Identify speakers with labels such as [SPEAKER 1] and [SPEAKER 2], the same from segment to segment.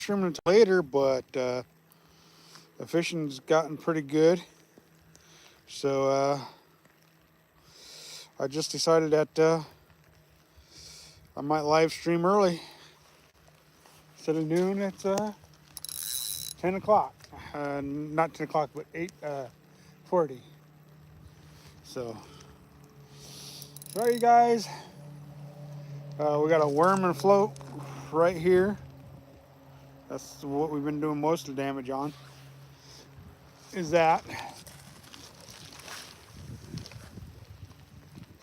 [SPEAKER 1] streaming until later, but the fishing's gotten pretty good. So I just decided that I might live stream early. Instead of noon, it's 10 o'clock. Not 10 o'clock, but 8:40. So, right, you guys. We got a worm and float right here. That's what we've been doing most of the damage on. Is that.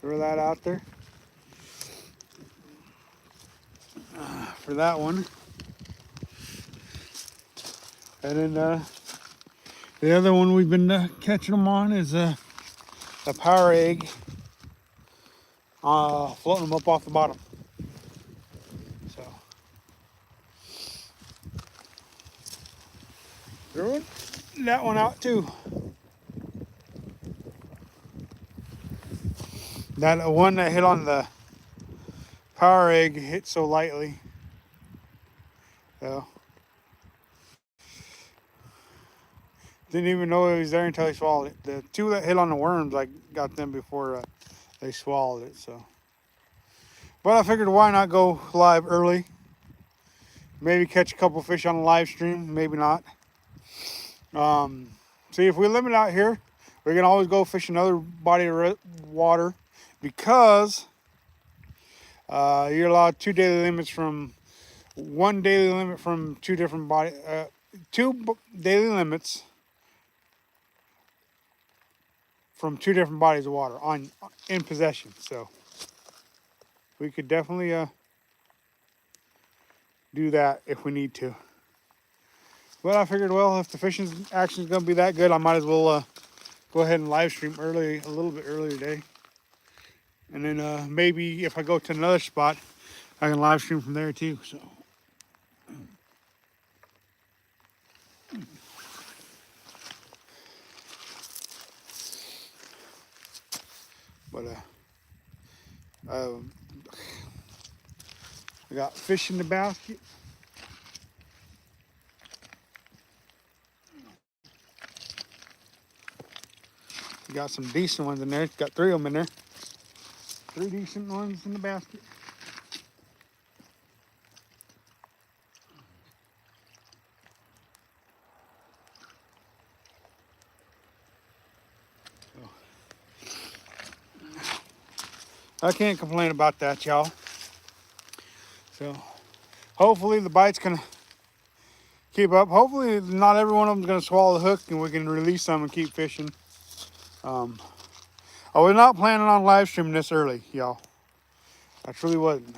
[SPEAKER 1] Throw that out there. For that one. And then the other one we've been catching them on is a power egg, floating them up off the bottom. So throwing that one out too. That one that hit on the power egg hit so lightly. So didn't even know it was there until he swallowed it. The two that hit on the worms, I got them before they swallowed it. So, but I figured why not go live early? Maybe catch a couple fish on a live stream, maybe not. See, if we limit out here, we can always go fish another body of water because you're allowed two daily limits from one daily limit from two different two daily limits from two different bodies of water in possession. So we could definitely do that if we need to. But I figured, well, if the fishing action is going to be that good, I might as well go ahead and live stream early, a little bit earlier today. And then maybe if I go to another spot, I can live stream from there too. So. But I got fish in the basket. Got some decent ones in there. Got three of them in there. Three decent ones in the basket. I can't complain about that, y'all. So hopefully the bite's gonna keep up. Hopefully not every one of them's gonna swallow the hook and we can release them and keep fishing. I was not planning on live streaming this early, y'all. I truly wasn't.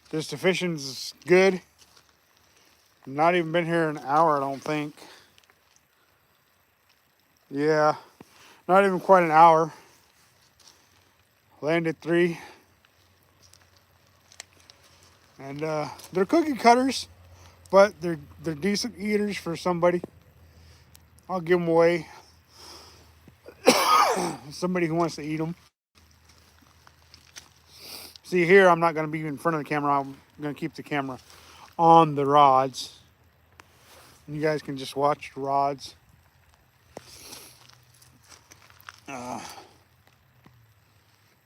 [SPEAKER 1] Just the fishing's good. Not even been here an hour, I don't think. Yeah, not even quite an hour. Landed three. And they're cookie cutters, but they're decent eaters for somebody. I'll give them away. Somebody who wants to eat them. See here, I'm not going to be in front of the camera. I'm going to keep the camera on the rods. And you guys can just watch the rods.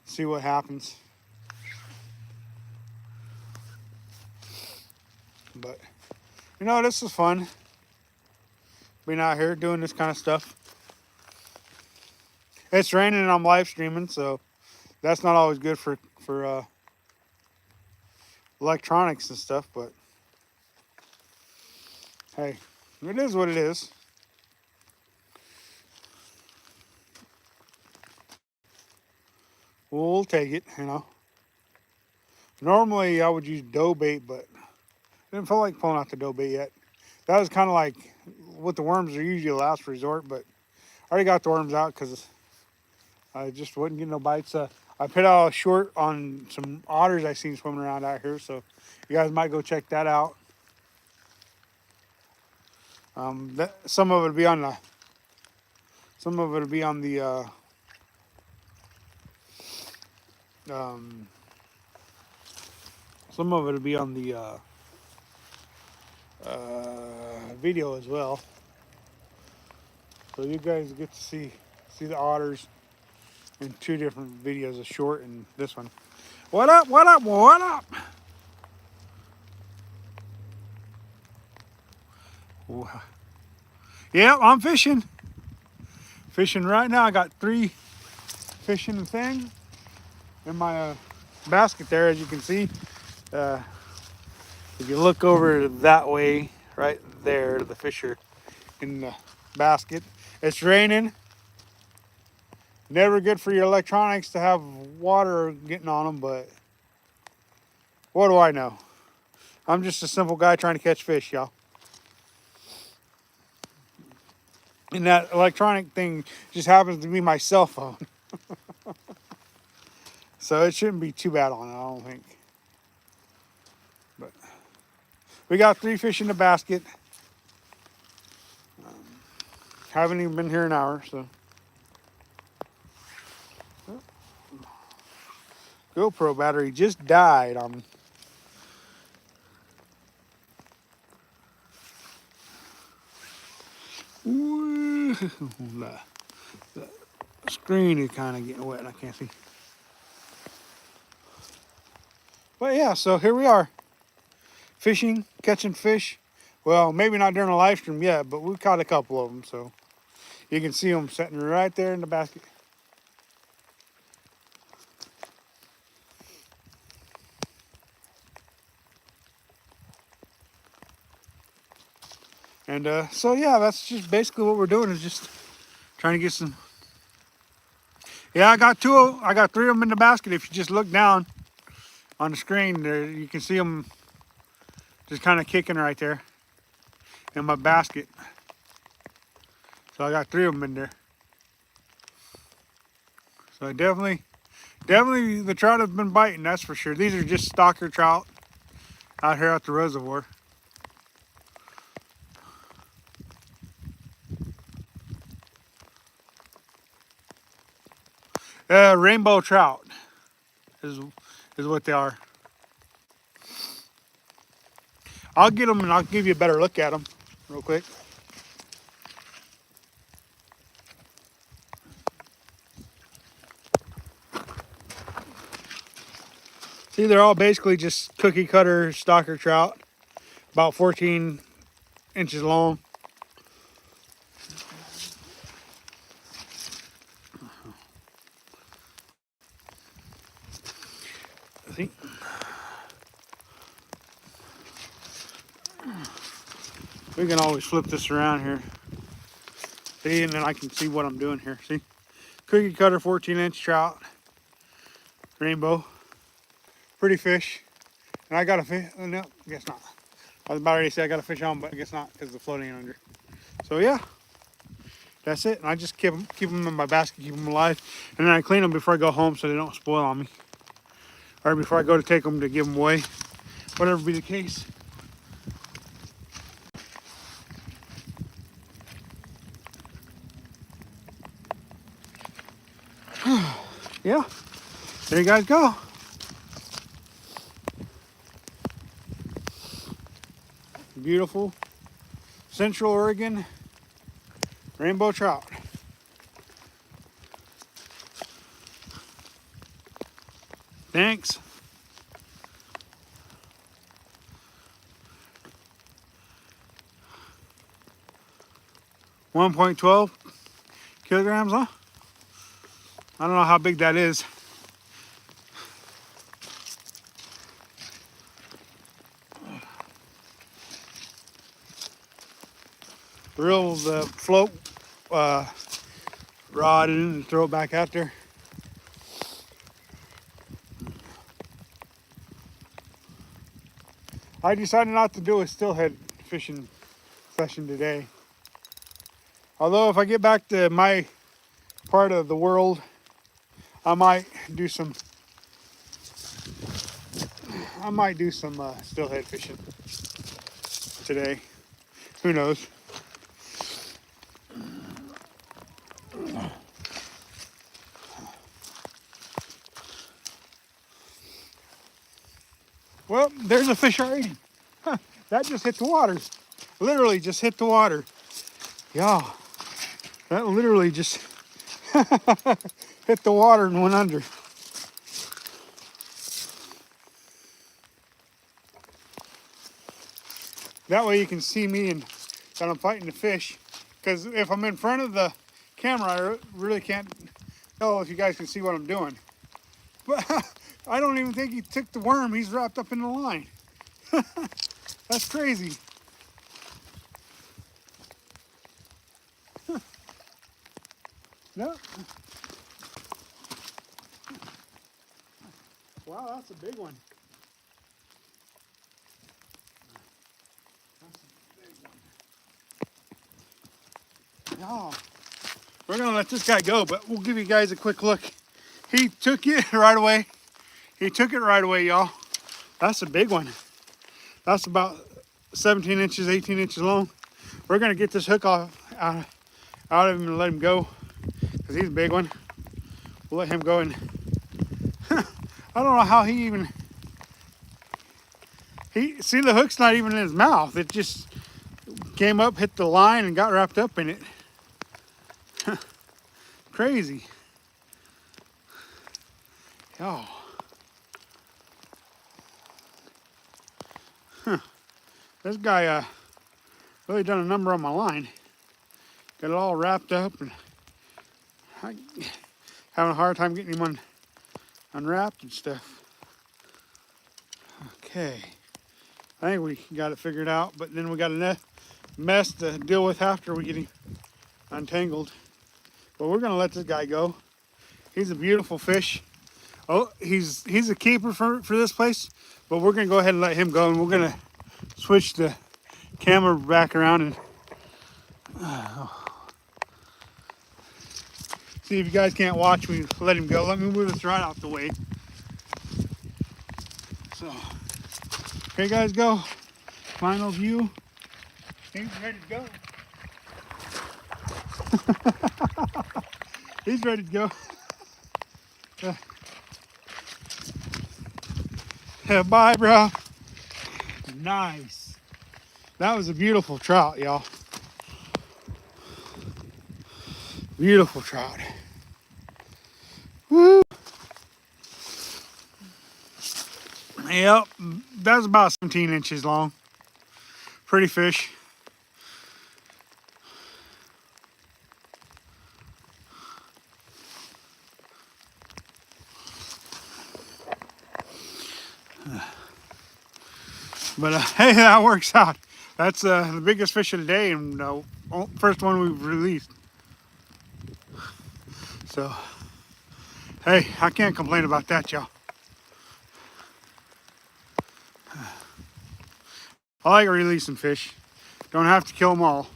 [SPEAKER 1] See what happens. But, you know, this is fun. Being out here doing this kind of stuff. It's raining and I'm live streaming, so that's not always good for electronics and stuff, but hey, it is what it is. We'll take it, you know. Normally I would use dough bait, but I didn't feel like pulling out the dough bait yet. That was kind of like what the worms are usually a last resort, but I already got the worms out because I just wasn't getting no bites. I put out a short on some otters I seen swimming around out here, so you guys might go check that out. Some of it'll be on the some of it'll be on the some of it'll be on the video as well. So you guys get to see the otters in two different videos, a short and this one. What up, what up, what up? Yeah, I'm fishing. Fishing right now. I got 3 fishing thing in my basket there, as you can see. If you look over that way, right there, the fish are in the basket. It's raining. Never good for your electronics to have water getting on them, but what do I know? I'm just a simple guy trying to catch fish, y'all. And that electronic thing just happens to be my cell phone. So it shouldn't be too bad on it, I don't think. But we got 3 fish in the basket. Haven't even been here an hour, so. GoPro battery just died on me. Ooh, the screen is kind of getting wet and I can't see. But yeah, so here we are. Fishing, catching fish. Well, maybe not during a live stream yet, but we caught a couple of them, so you can see them sitting right there in the basket. And so yeah, that's just basically what we're doing, is just trying to get some. Yeah, I got 3 of them in the basket. If you just look down on the screen there, you can see them just kind of kicking right there in my basket. So I got 3 of them in there. So definitely the trout have been biting, that's for sure. These are just stalker trout out here at the reservoir. Rainbow trout is what they are. I'll get them and I'll give you a better look at them real quick. See, they're all basically just cookie cutter stalker trout, about 14 inches long. See? We can always flip this around here. See, and then I can see what I'm doing here. See? Cookie cutter 14-inch trout. Rainbow. Pretty fish. And I got a fish. No, I guess not. I was about ready to say I got a fish on, but I guess not because the floating under. So yeah, that's it. And I just keep them in my basket, keep them alive. And then I clean them before I go home so they don't spoil on me. Or before I go to take them to give them away. Whatever be the case. Yeah, there you guys go. Beautiful Central Oregon rainbow trout. Thanks. $1.12 kilograms, huh? I don't know how big that is. Reel the float rod in and throw it back out there. I decided not to do a steelhead fishing session today. Although if I get back to my part of the world, I might do some steelhead fishing today. Who knows? Well, there's a fish already. Huh. That just hit the water. Literally just hit the water. Yeah, that literally just hit the water and went under. That way you can see me and that I'm fighting the fish. Because if I'm in front of the camera, I really can't tell if you guys can see what I'm doing. But I don't even think he took the worm. He's wrapped up in the line. That's crazy. No. Wow, that's a big one. That's a big one. Yeah. We're gonna let this guy go, but we'll give you guys a quick look. He took it right away. He took it right away, y'all. That's a big one. That's about 17 inches, 18 inches long. We're gonna get this hook off out of him and let him go, because he's a big one. We'll let him go, and I don't know how he see, the hook's not even in his mouth. It just came up, hit the line, and got wrapped up in it. Crazy. Oh. This guy really done a number on my line. Got it all wrapped up, and I'm having a hard time getting him unwrapped and stuff. Okay, I think we got it figured out, but then we got a mess to deal with after we get him untangled. But we're gonna let this guy go. He's a beautiful fish. Oh, he's a keeper for this place, but we're gonna go ahead and let him go, and we're gonna switch the camera back around and see if you guys can't watch me let him go. Let me move this right out the way. So, here guys go. Final view. He's ready to go. He's ready to go. Bye, bro. Nice. That was a beautiful trout, y'all. Beautiful trout. Woo. Yep, that's about 17 inches long. Pretty fish. But hey, that works out. That's the biggest fish of the day, and first one we've released. So, hey, I can't complain about that, y'all. I like releasing fish. Don't have to kill them all.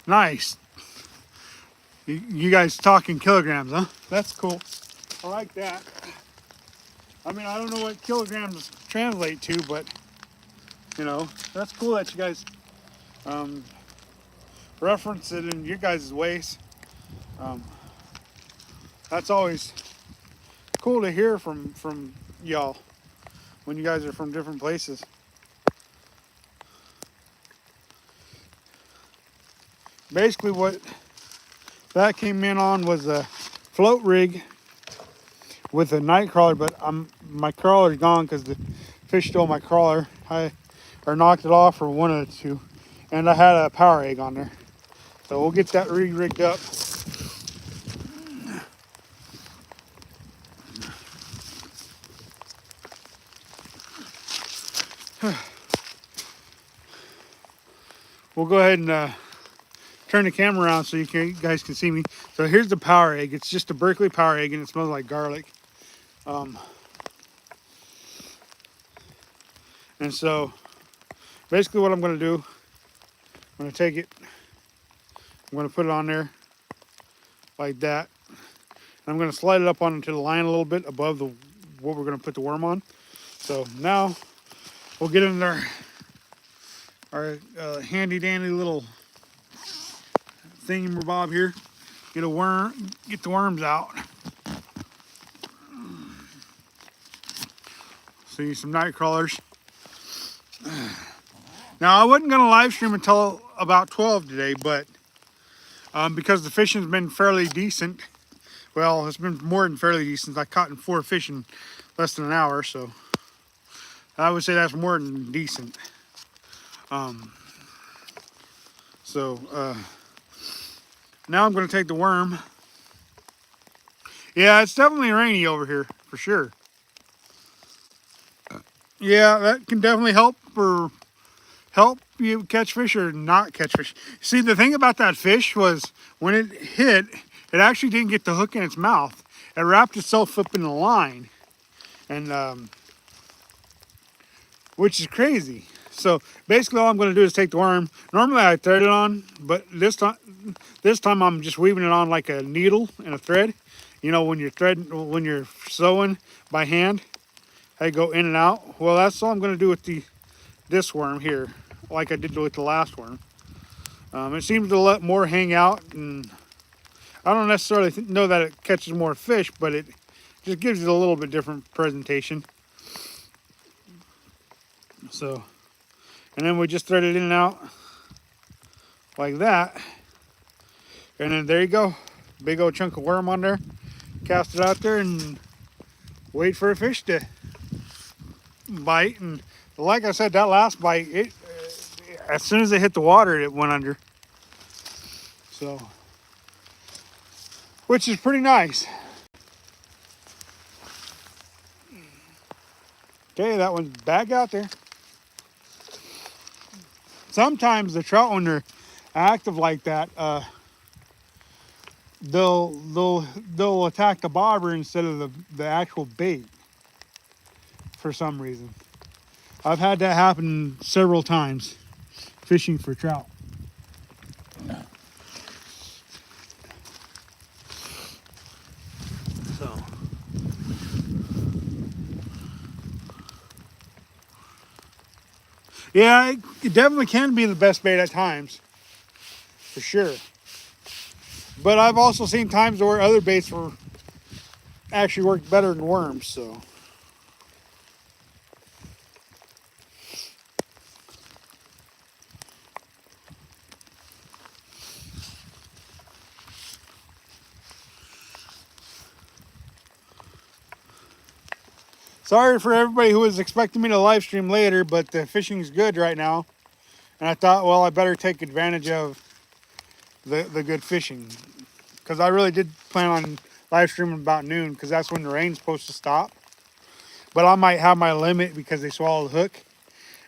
[SPEAKER 1] Nice. You guys talking kilograms, huh? That's cool. I like that. I mean, I don't know what kilograms translate to, but you know, that's cool that you guys reference it in your guys' ways. That's always cool to hear from y'all when you guys are from different places. Basically what that came in on was a float rig with a night crawler, but my crawler's gone because the fish stole my crawler. Or knocked it off, or one of the two. And I had a power egg on there. So we'll get that rigged up. We'll go ahead and turn the camera around so you guys can see me. So here's the power egg. It's just a Berkeley power egg, and it smells like garlic. And so basically what I'm going to do, I'm going to take it, I'm going to put it on there like that. And I'm going to slide it up onto the line a little bit above what we're going to put the worm on. So now we'll get in our handy dandy little thingamabob here, get the worms out. See some night crawlers. Now I wasn't gonna live stream until about 12 today, but because the fishing's been fairly decent, well, it's been more than fairly decent. I caught in 4 fish in less than an hour, so I would say that's more than decent. Now I'm going to take the worm. Yeah, it's definitely rainy over here for sure. Yeah, that can definitely help you catch fish or not catch fish. See, the thing about that fish was when it hit, it actually didn't get the hook in its mouth. It wrapped itself up in the line, and which is crazy. So basically all I'm going to do is take the worm. Normally I thread it on, but this time I'm just weaving it on like a needle and a thread. You know, when you're sewing by hand, I go in and out. Well, that's all I'm going to do with this worm here, like I did with the last worm. It seems to let more hang out, and I don't necessarily know that it catches more fish, but it just gives it a little bit different presentation. So, and then we just thread it in and out like that. And then there you go. Big old chunk of worm on there. Cast it out there and wait for a fish to bite. And like I said, that last bite, as soon as it hit the water, it went under. So, which is pretty nice. Okay, that one's back out there. Sometimes the trout, when they're active like that, they'll attack the bobber instead of the actual bait for some reason. I've had that happen several times fishing for trout. So yeah, it definitely can be the best bait at times, for sure. But I've also seen times where other baits actually worked better than worms, so. Sorry for everybody who was expecting me to live stream later, but the fishing's good right now. And I thought, well, I better take advantage of the good fishing. Because I really did plan on live streaming about noon, because that's when the rain's supposed to stop. But I might have my limit because they swallowed the hook.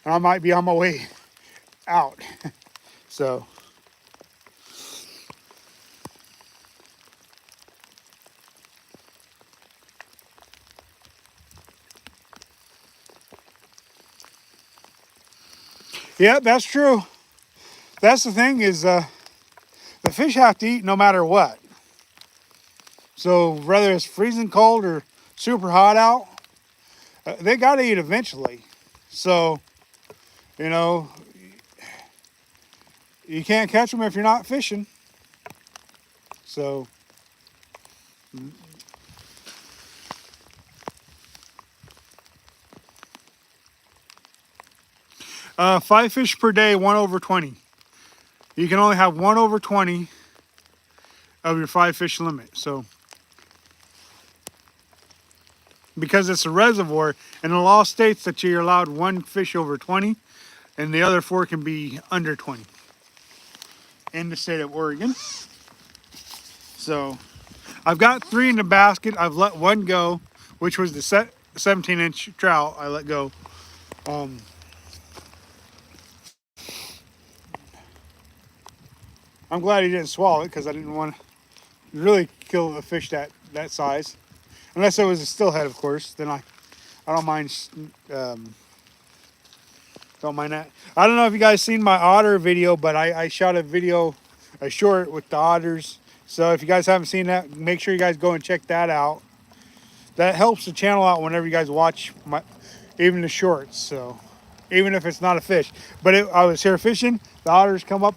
[SPEAKER 1] And I might be on my way out. So. Yeah, that's true. That's the thing is the fish have to eat no matter what. So whether it's freezing cold or super hot out, they got to eat eventually. So, you know, you can't catch them if you're not fishing. So, 5 fish per day, 1/20. You can only have 1/20 of your 5 fish limit. So, because it's a reservoir, and the law states that you're allowed 1 fish over 20, and the other 4 can be under 20 in the state of Oregon. So, I've got 3 in the basket. I've let 1 go, which was the 17-inch trout I let go. I'm glad he didn't swallow it, because I didn't want to really kill a fish that size. Unless it was a stillhead, of course. Then I don't mind. Don't mind that. I don't know if you guys seen my otter video, but I shot a short with the otters. So if you guys haven't seen that, make sure you guys go and check that out. That helps the channel out whenever you guys watch even the shorts. So even if it's not a fish, but I was here fishing. The otters come up,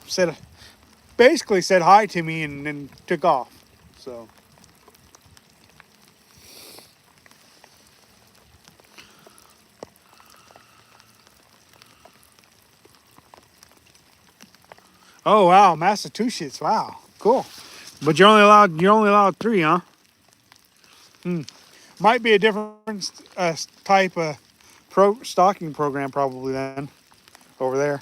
[SPEAKER 1] basically said hi to me, and then took off. So. Oh wow, Massachusetts. Wow, cool. But you're only allowed 3, huh? Might be a different type of stocking program probably then over there.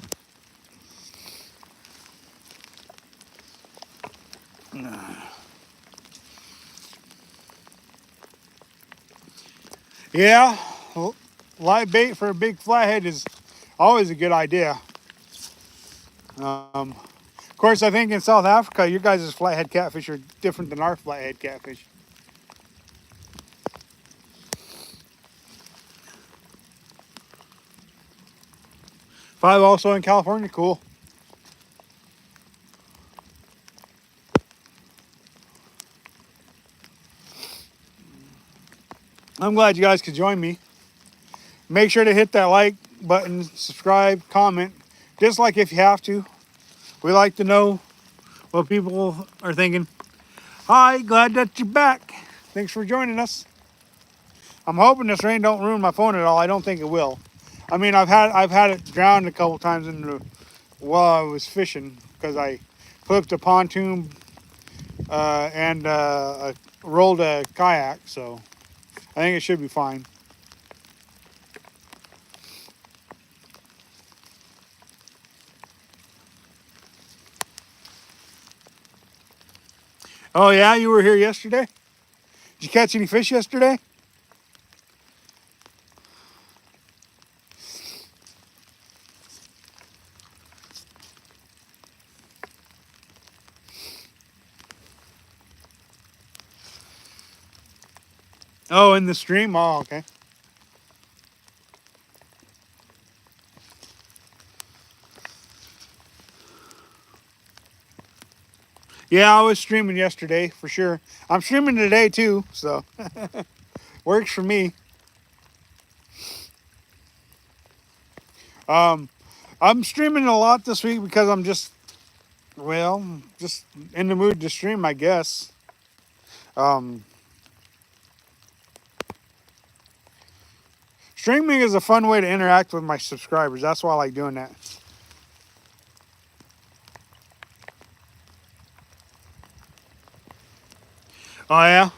[SPEAKER 1] Yeah, live bait for a big flathead is always a good idea. Of course, I think in South Africa, your guys' flathead catfish are different than our flathead catfish. 5 also in California, cool. I'm glad you guys could join me. Make sure to hit that like button, subscribe, comment, dislike if you have to. We like to know what people are thinking. Hi, glad that you're back. Thanks for joining us. I'm hoping this rain don't ruin my phone at all. I don't think it will. I mean, I've had it drowned a couple times while I was fishing because I flipped a pontoon and rolled a kayak, so I think it should be fine. Oh yeah, you were here yesterday? Did you catch any fish yesterday? Oh, in the stream? Oh, okay. Yeah, I was streaming yesterday for sure. I'm streaming today too, so works for me. I'm streaming a lot this week because I'm just in the mood to stream, I guess. Um, Streaming is a fun way to interact with my subscribers. That's why I like doing that. Oh yeah.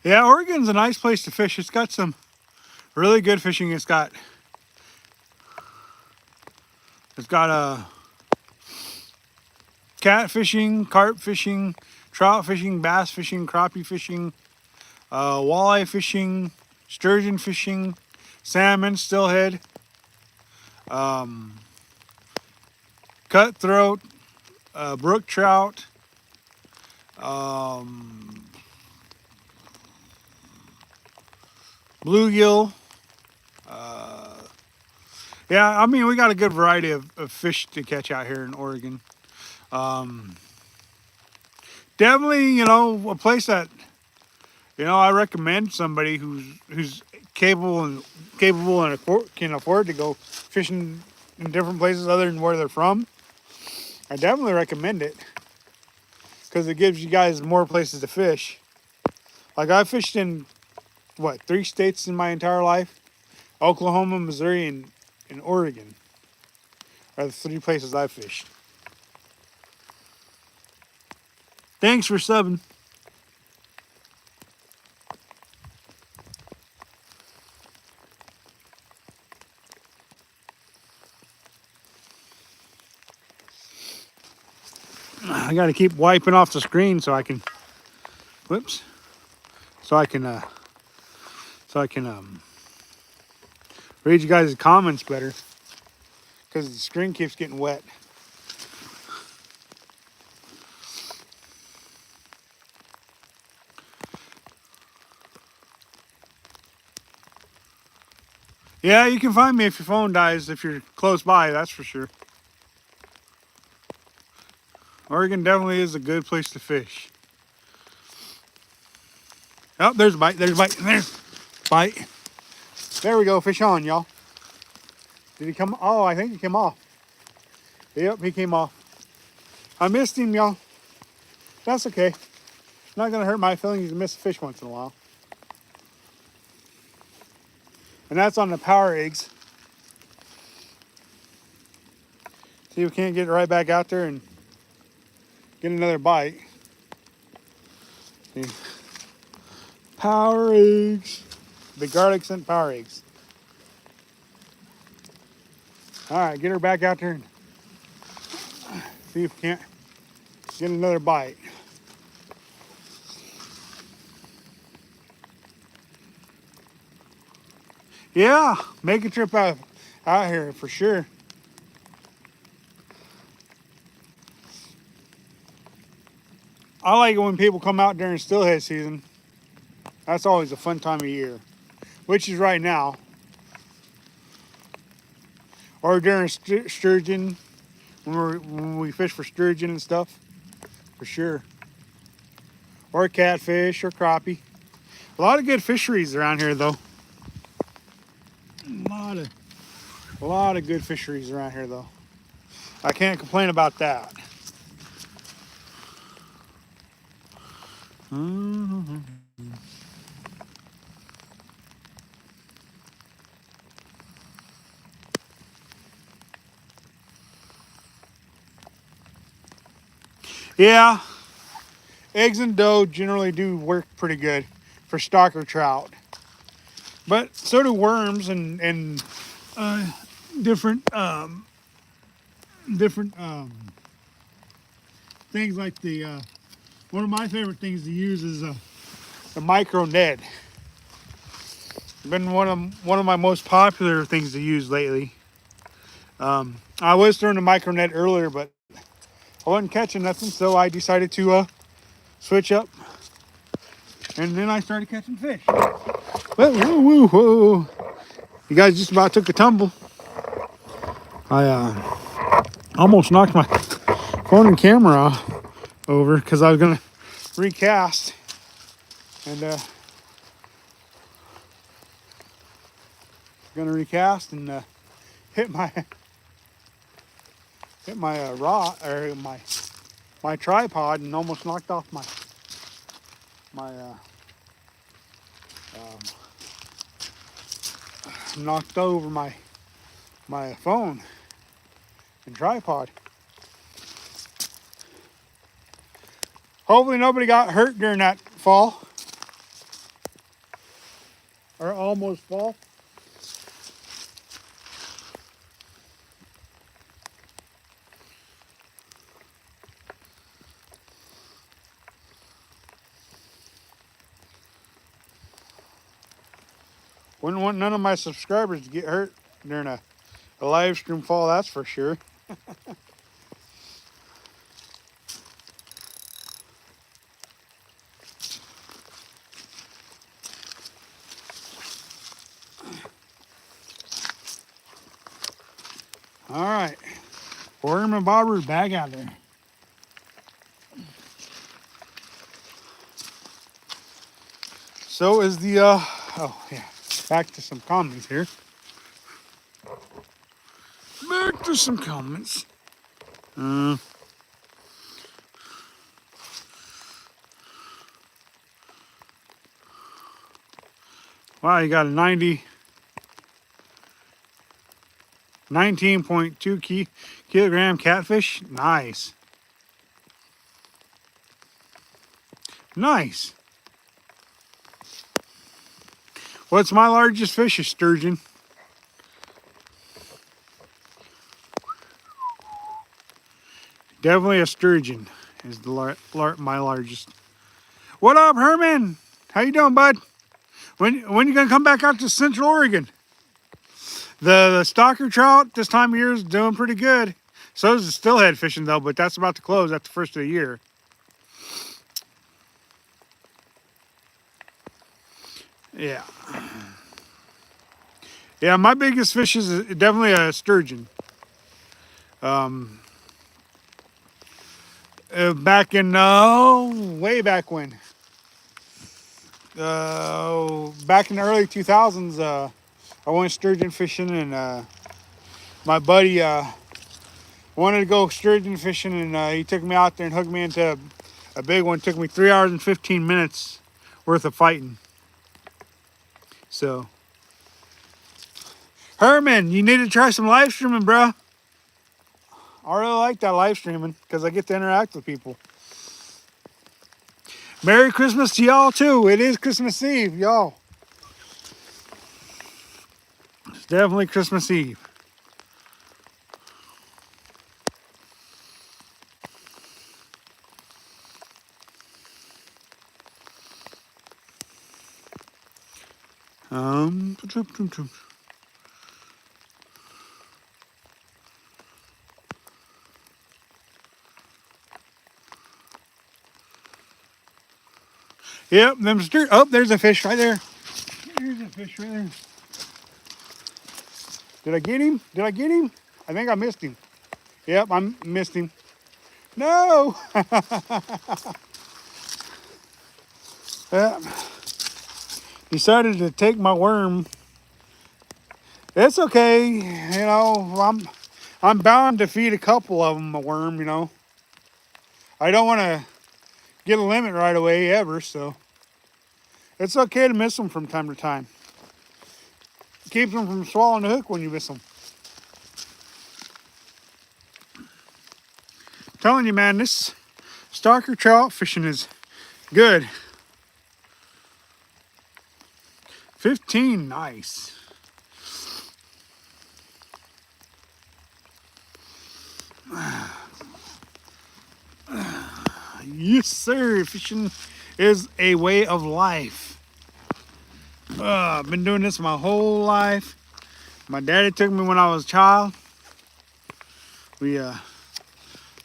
[SPEAKER 1] Yeah, Oregon's a nice place to fish. It's got some really good fishing. It's got cat fishing, carp fishing, trout fishing, bass fishing, crappie fishing, walleye fishing, sturgeon fishing, salmon, stillhead, um, cutthroat, brook trout, um, bluegill. Yeah, I mean, we got a good variety of fish to catch out here in Oregon. Um, Definitely, a place that, I recommend somebody who's capable and can afford to go fishing in different places other than where they're from. I definitely recommend it because it gives you guys more places to fish. Like I fished in 3 states in my entire life: Oklahoma, Missouri, and Oregon are the 3 places I fished. Thanks for subbing. I got to keep wiping off the screen so I can. Whoops. So I can. Read you guys' comments better because the screen keeps getting wet. Yeah, you can find me if your phone dies if you're close by, that's for sure. Oregon definitely is a good place to fish. Oh, there's a bite. There's a bite. There's a bite. There we go. Fish on, y'all. Did he come? Oh, I think he came off. Yep, he came off. I missed him, y'all. That's okay. Not going to hurt my feelings to miss a fish once in a while. And that's on the power eggs. See if we can't get right back out there and get another bite. See. Power eggs. The garlic scent power eggs. All right, get her back out there and see if we can't get another bite. Yeah, make a trip out here for sure. I like it when people come out during steelhead season. That's always a fun time of year, which is right now. Or during sturgeon, when we fish for sturgeon and stuff, for sure. Or catfish or crappie. A lot of good fisheries around here, though. A lot of good fisheries around here, though. I can't complain about that. Mm-hmm. Yeah, eggs and dough generally do work pretty good for stocker trout. But so do worms and different things like the one of my favorite things to use is the micro Ned. Been one of my most popular things to use lately. I was throwing the micro Ned earlier, but I wasn't catching nothing, so I decided to switch up, and then I started catching fish. Whoa, whoa, whoa, whoa! You guys just about took a tumble. I almost knocked my phone and camera over because I was gonna recast and hit my rod or my tripod and almost knocked off knocked over my phone and tripod. Hopefully nobody got hurt during that fall or almost fall. Wouldn't want none of my subscribers to get hurt during a live stream fall, that's for sure. All right, worm and bobber back out there. So is the oh yeah, back to some comments here. Back to some comments. Wow, you got a 19.2 kilogram catfish. Nice. Nice. What's my largest fish? Is sturgeon. Definitely a sturgeon is my largest. What up, Herman? How you doing, bud? When you gonna come back out to Central Oregon? The stocker trout this time of year is doing pretty good. So is the steelhead fishing though, but that's about to close at the first of the year. Yeah. Yeah, my biggest fish is definitely a sturgeon. Back in, way back when. Back in the early 2000s, I went sturgeon fishing, and my buddy wanted to go sturgeon fishing, and he took me out there and hooked me into a big one. It took me 3 hours and 15 minutes worth of fighting. So, Herman, you need to try some live streaming, bro. I really like that live streaming because I get to interact with people. Merry Christmas to y'all too. It is Christmas Eve, y'all. It's definitely Christmas Eve. Yep, them oh, there's a fish right there. There's a fish right there. Did I get him? Did I get him? I think I missed him. Yep, I missed him. No! Yep. Decided to take my worm. It's okay, you know, I'm bound to feed a couple of them a worm, you know. I don't want to get a limit right away ever, so it's okay to miss them from time to time. Keeps them from swallowing the hook when you miss them. I'm telling you, man, this stalker trout fishing is good. 15, nice. Yes, sir. Fishing is a way of life. I've been doing this my whole life. My daddy took me when I was a child. We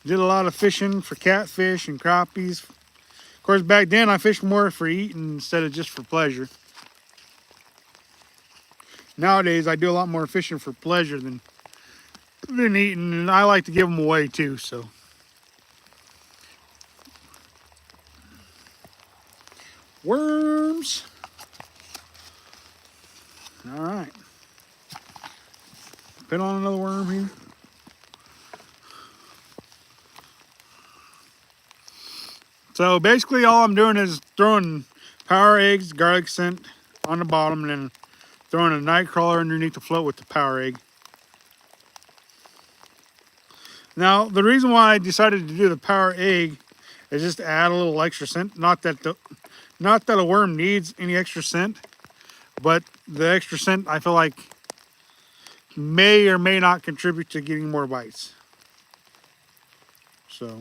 [SPEAKER 1] did a lot of fishing for catfish and crappies. Of course, back then I fished more for eating instead of just for pleasure. Nowadays, I do a lot more fishing for pleasure than eating, and I like to give them away too, so. Worms. All right. Been on another worm here. So basically all I'm doing is throwing power eggs, garlic scent on the bottom, and then throwing a night crawler underneath the float with the power egg. Now, the reason why I decided to do the power egg is just to add a little extra scent. Not that a worm needs any extra scent, but the extra scent I feel like may or may not contribute to getting more bites. So.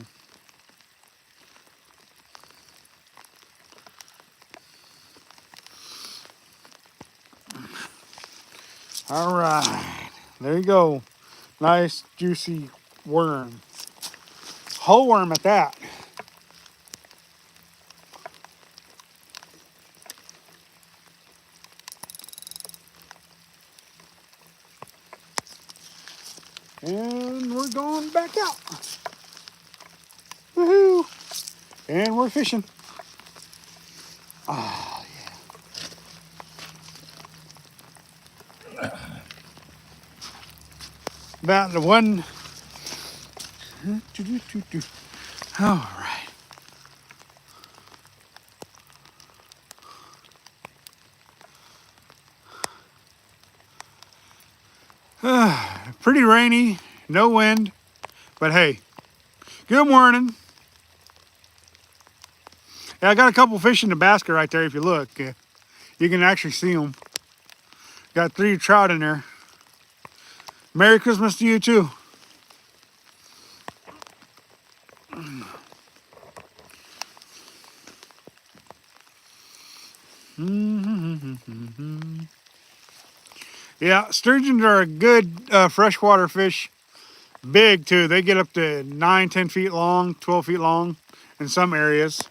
[SPEAKER 1] All right, there you go. Nice, juicy worm. Whole worm at that. And we're going back out. Woohoo! And we're fishing. Oh, yeah. About the one. All right. Pretty rainy, no wind, but hey, good morning. Yeah, I got a couple fish in the basket right there. If you look, you can actually see them. Got 3 trout in there. Merry Christmas to you too. Yeah, sturgeons are a good freshwater fish. Big too. They get up to 9, 10 feet long, 12 feet long in some areas.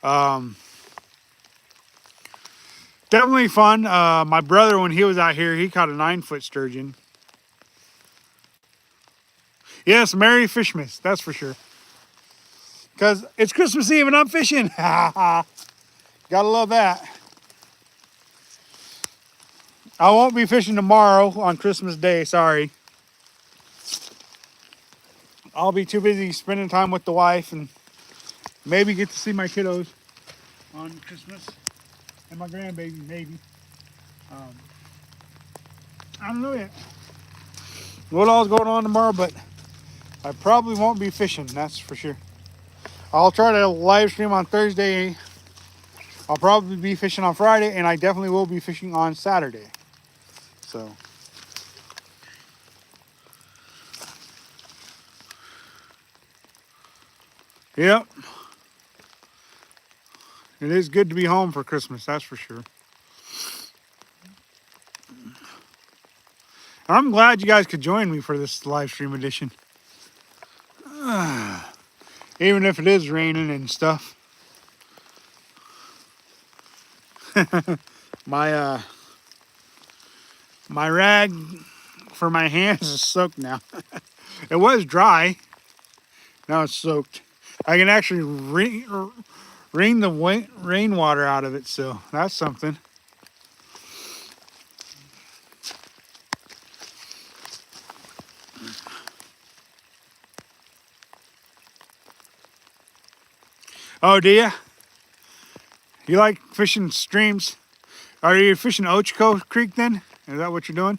[SPEAKER 1] Definitely fun. My brother, when he was out here, he caught a 9-foot sturgeon. Yes, Merry Fishmas, that's for sure. Because it's Christmas Eve and I'm fishing. Gotta love that. I won't be fishing tomorrow on Christmas Day, sorry. I'll be too busy spending time with the wife and maybe get to see my kiddos on Christmas. And my grandbaby, maybe. I don't know yet what all's going on tomorrow, but I probably won't be fishing, that's for sure. I'll try to live stream on Thursday. I'll probably be fishing on Friday, and I definitely will be fishing on Saturday. So, yep. It is good to be home for Christmas, that's for sure. I'm glad you guys could join me for this live stream edition. Even if it is raining and stuff. My my rag for my hands is soaked now. It was dry. Now it's soaked. I can actually wring the rainwater out of it, so that's something. Oh, do you? You like fishing streams? Are you fishing Ochoco Creek then? Is that what you're doing?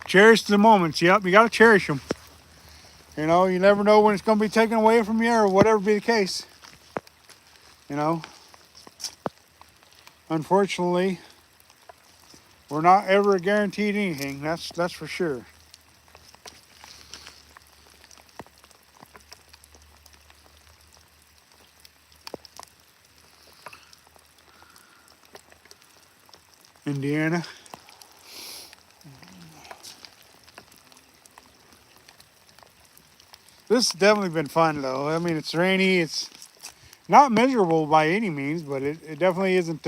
[SPEAKER 1] Cherish the moments. Yep, you gotta cherish them. You know, you never know when it's gonna be taken away from you or whatever be the case. You know, unfortunately, we're not ever guaranteed anything. That's for sure. Indiana. This has definitely been fun though. I mean, it's rainy. It's not miserable by any means, but it definitely isn't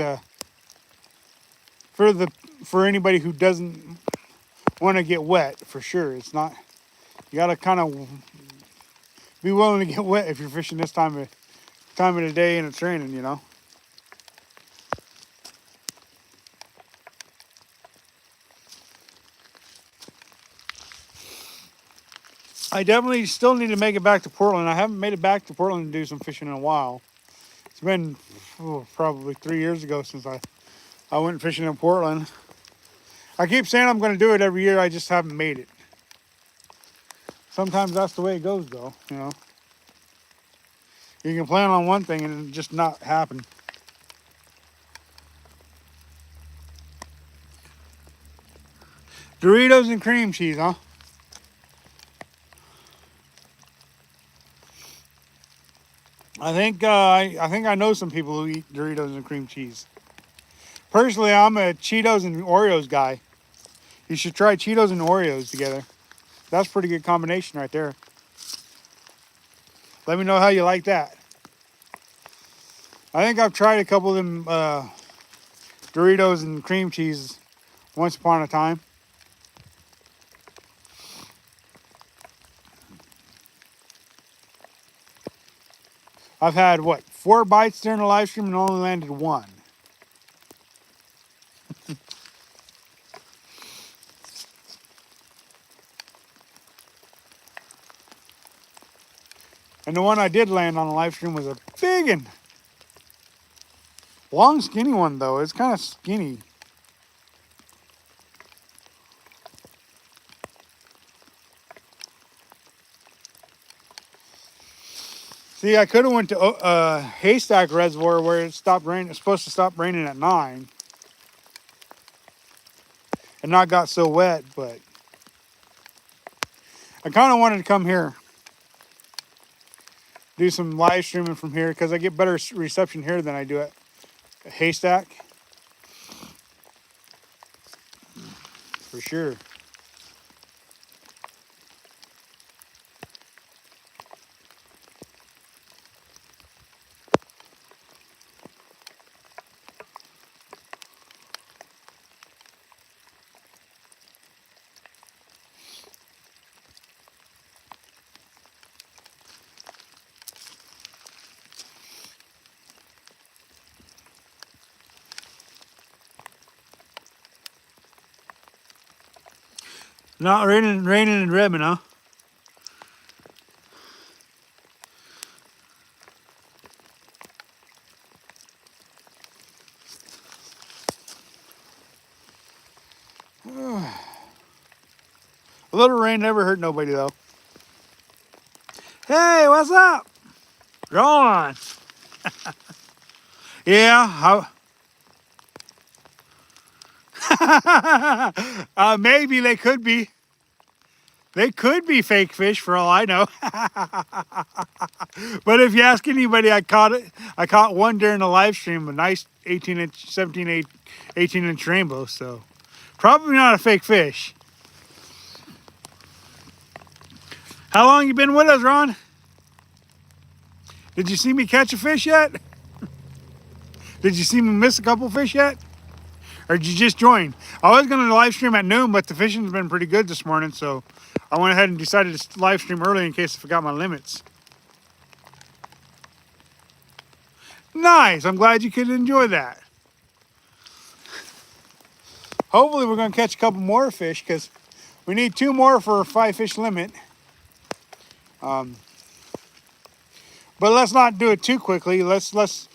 [SPEAKER 1] for anybody who doesn't want to get wet, for sure. It's not. You gotta kind of be willing to get wet if you're fishing this time of the day and it's raining, you know. I definitely still need to make it back to Portland. I haven't made it back to Portland to do some fishing in a while. It's been probably 3 years ago since I went fishing in Portland. I keep saying I'm going to do it every year. I just haven't made it. Sometimes that's the way it goes, though, you know. You can plan on one thing and it just not happen. Doritos and cream cheese, huh? I think I know some people who eat Doritos and cream cheese. Personally, I'm a Cheetos and Oreos guy. You should try Cheetos and Oreos together. That's a pretty good combination right there. Let me know how you like that. I think I've tried a couple of them Doritos and cream cheese once upon a time. I've had, what, 4 bites during the live stream and only landed 1. And the one I did land on the live stream was a big one. Long, skinny one, though. It's kind of skinny. See, I could have went to Haystack Reservoir where it stopped raining. It's supposed to stop raining at 9. And not got so wet, but I kind of wanted to come here. Do some live streaming from here because I get better reception here than I do at Haystack. For sure. Not raining in Redmond, huh? A little rain never hurt nobody, though. Hey, what's up? Ron. Yeah, maybe they could be. They could be fake fish for all I know. But if you ask anybody, I caught it. I caught one during the live stream, a nice 18-inch, 18-inch rainbow. So probably not a fake fish. How long you been with us, Ron? Did you see me catch a fish yet? Did you see me miss a couple fish yet? Or did you just join? I was going to live stream at noon, but the fishing's been pretty good this morning, so I went ahead and decided to live stream early in case I forgot my limits. Nice. I'm glad you could enjoy that. Hopefully we're going to catch a couple more fish because we need 2 more for a 5-fish limit. But let's not do it too quickly. Let's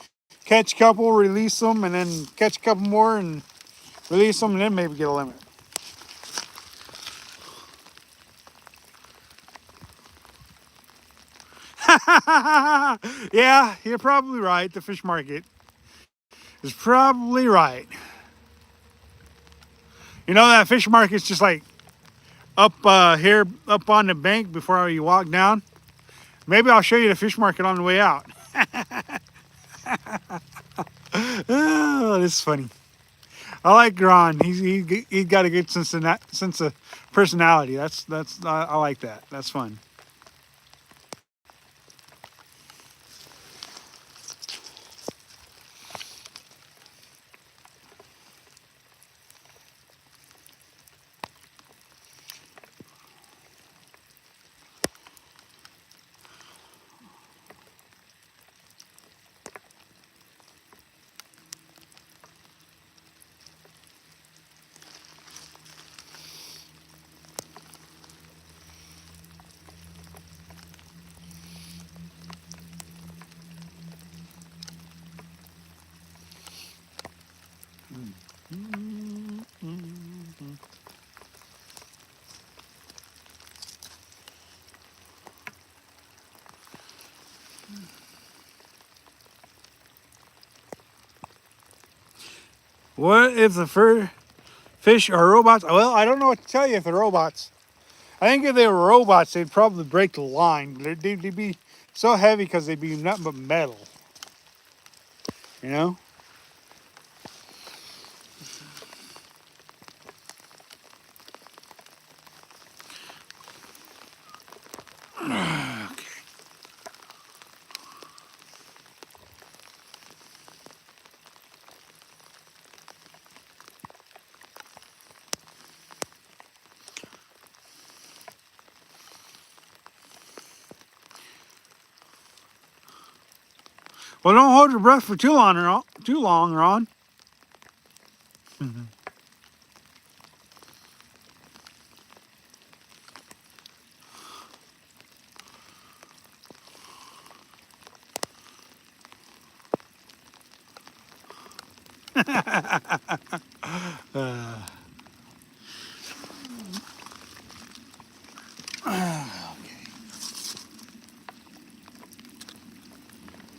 [SPEAKER 1] catch a couple, release them, and then catch a couple more and release them, and then maybe get a limit. Yeah, you're probably right. The fish market is probably right. You know, that fish market's just like up here, up on the bank before you walk down. Maybe I'll show you the fish market on the way out. Oh, this is funny. I like Ron. He's got a good sense of personality. I like that. That's fun. What if the fish are robots? Well, I don't know what to tell you if they're robots. I think if they were robots, they'd probably break the line. They'd be so heavy because they'd be nothing but metal. You know? Well, don't hold your breath for too long, Ron.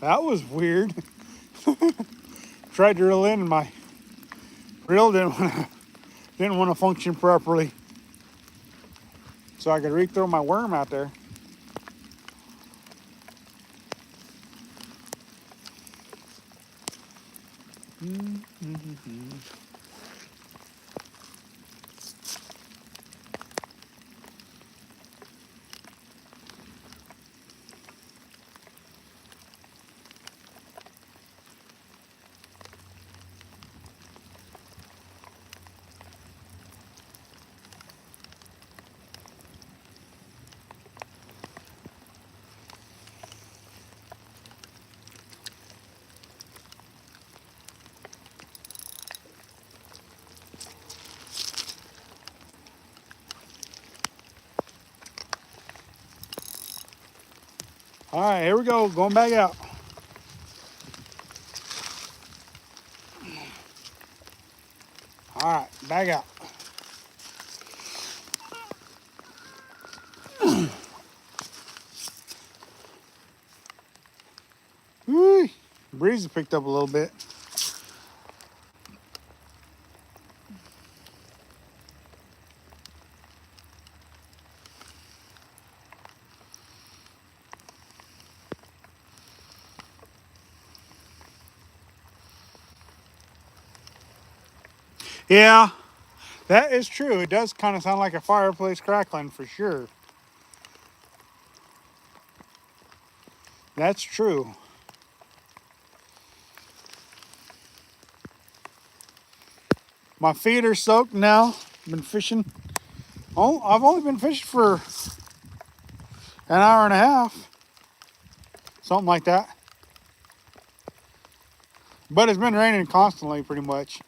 [SPEAKER 1] That was weird. Tried to reel in and my reel didn't want to function properly. So I could re-throw my worm out there. All right, here we go. Going back out. All right, back out. Woo, breeze has picked up a little bit. Yeah, that is true. It does kind of sound like a fireplace crackling for sure. That's true. My feet are soaked now. Been fishing. Oh, I've only been fishing for an hour and a half. Something like that. But it's been raining constantly pretty much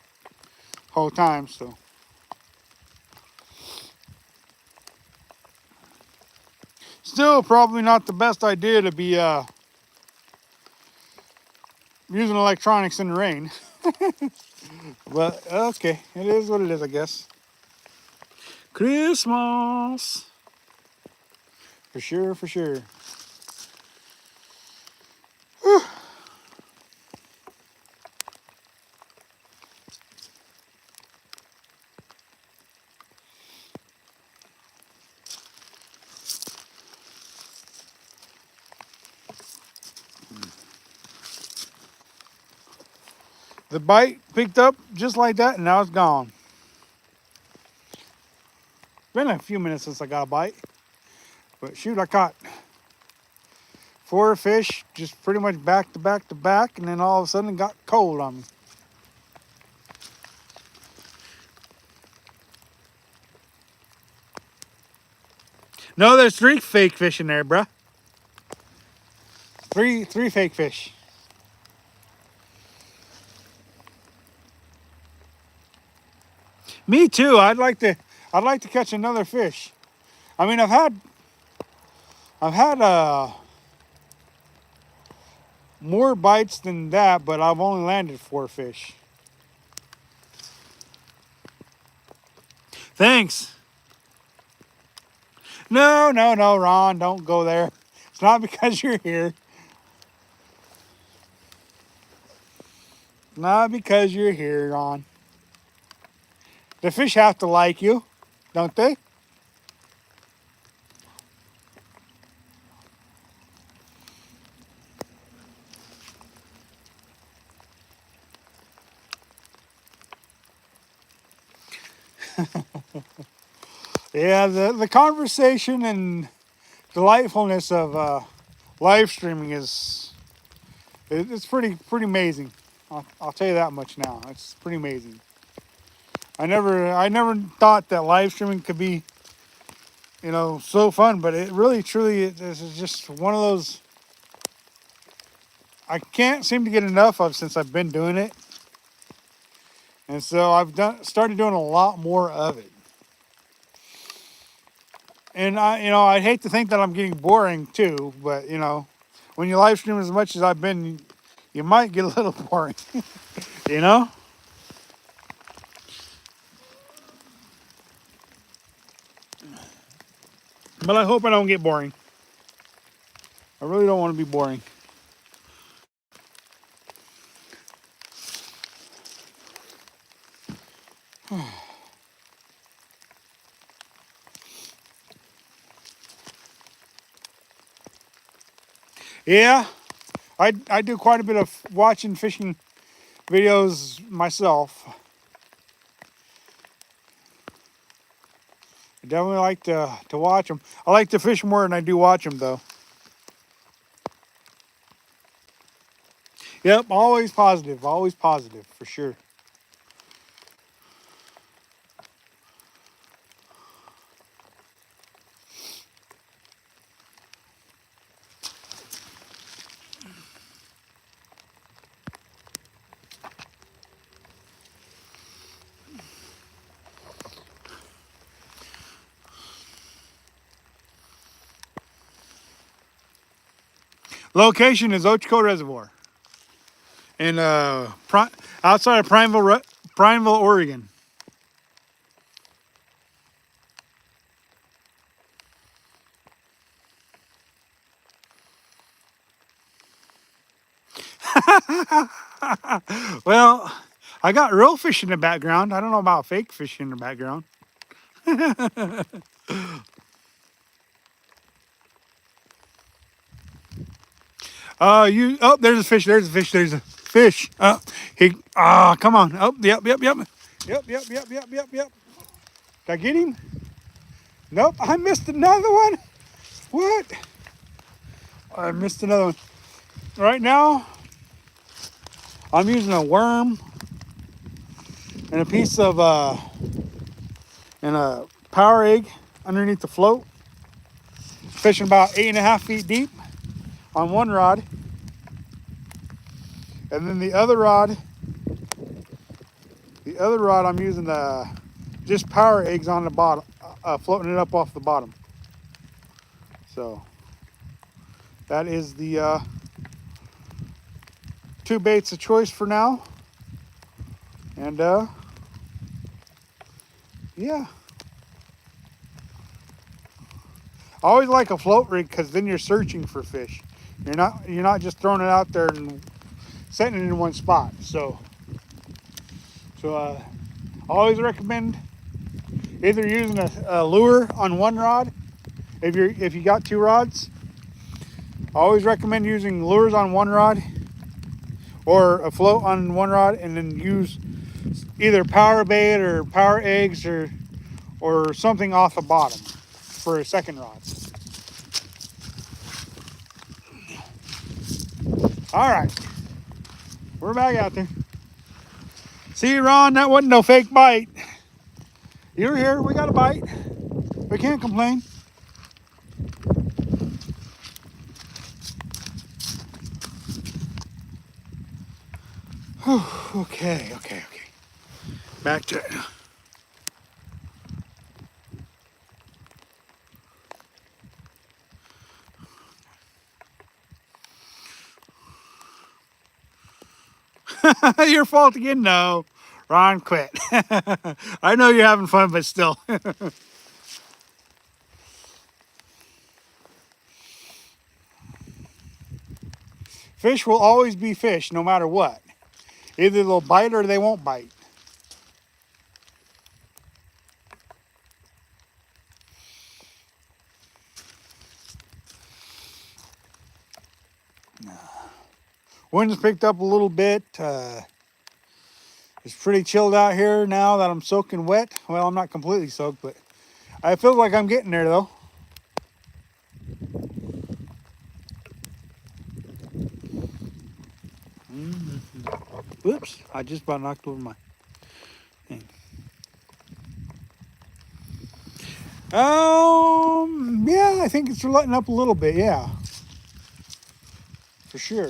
[SPEAKER 1] whole time, so. Still probably not the best idea to be using electronics in the rain. But okay, it is what it is, I guess. Christmas. For sure, for sure. Whew. The bite picked up just like that, and now it's gone. Been a few minutes since I got a bite. But shoot, I caught 4 fish just pretty much back to back to back, and then all of a sudden it got cold on me. No, there's 3 fake fish in there, bruh. Three fake fish. Me too. I'd like to catch another fish. I mean, I've had more bites than that, but I've only landed 4 fish. Thanks. No, Ron, don't go there. It's not because you're here. Not because you're here, Ron. The fish have to like you, don't they? Yeah, the conversation and delightfulness of live streaming it's pretty amazing. I'll tell you that much now. It's pretty amazing. I never thought that live streaming could be, so fun, but it really truly this is just one of those I can't seem to get enough of since I've been doing it. And so I've started doing a lot more of it. And I'd hate to think that I'm getting boring too, but when you live stream as much as I've been, you might get a little boring, you know? But I hope I don't get boring. I really don't want to be boring. Yeah, I do quite a bit of watching fishing videos myself. I definitely like to watch them. I like to fish more than I do watch them, though. Yep, always positive, for sure. Location is Ochoco Reservoir in outside of Prineville, Oregon. Well, I got real fish in the background. I don't know about fake fish in the background. There's a fish. There's a fish. There's a fish. Come on. Oh, yep. Did I get him? Nope. I missed another one. What? I missed another one. Right now, I'm using a worm and a piece of and a power egg underneath the float. Fishing about 8.5 feet deep on one rod. And then the other rod I'm using just power eggs on the bottom, floating it up off the bottom. So that is the two baits of choice for now. And yeah. I always like a float rig because then you're searching for fish. You're not just throwing it out there and setting it in one spot. So I always recommend either using a lure on one rod. If you got two rods, I always recommend using lures on one rod or a float on one rod, and then use either power bait or power eggs or something off the bottom for a second rod. All right, we're back out there. See, Ron, that wasn't no fake bite. You're here. We got a bite. We can't complain. Okay. Back to it. Your fault again? No. Ron, quit. I know you're having fun, but still. Fish will always be fish, no matter what. Either they'll bite or they won't bite. Wind's picked up a little bit. It's pretty chilled out here now that I'm soaking wet. Well, I'm not completely soaked, but I feel like I'm getting there though. Whoops, I just about knocked over my thing. Yeah, I think it's letting up a little bit, yeah. For sure.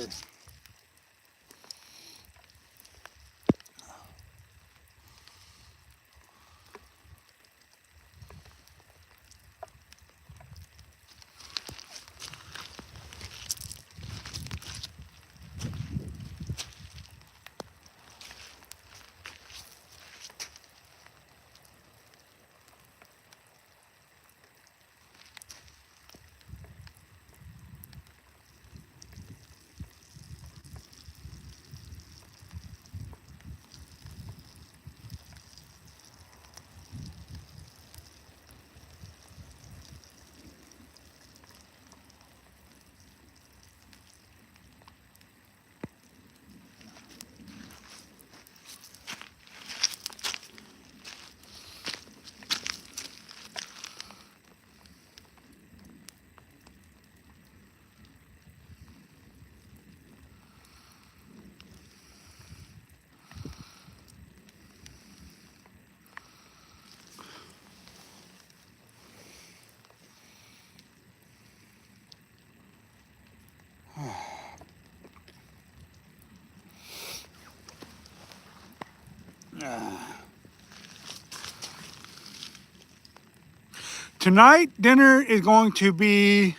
[SPEAKER 1] Tonight, dinner is going to be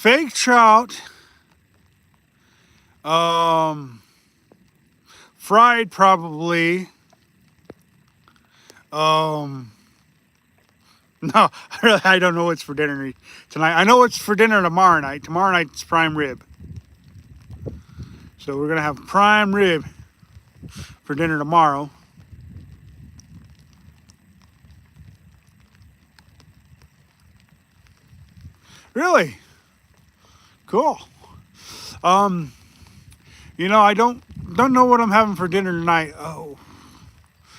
[SPEAKER 1] fake trout, fried probably. No, I don't know what's for dinner tonight. I know what's for dinner tomorrow night. Tomorrow night's prime rib. So we're gonna have prime rib for dinner tomorrow. Really? Cool. You know, I don't know what I'm having for dinner tonight. Oh.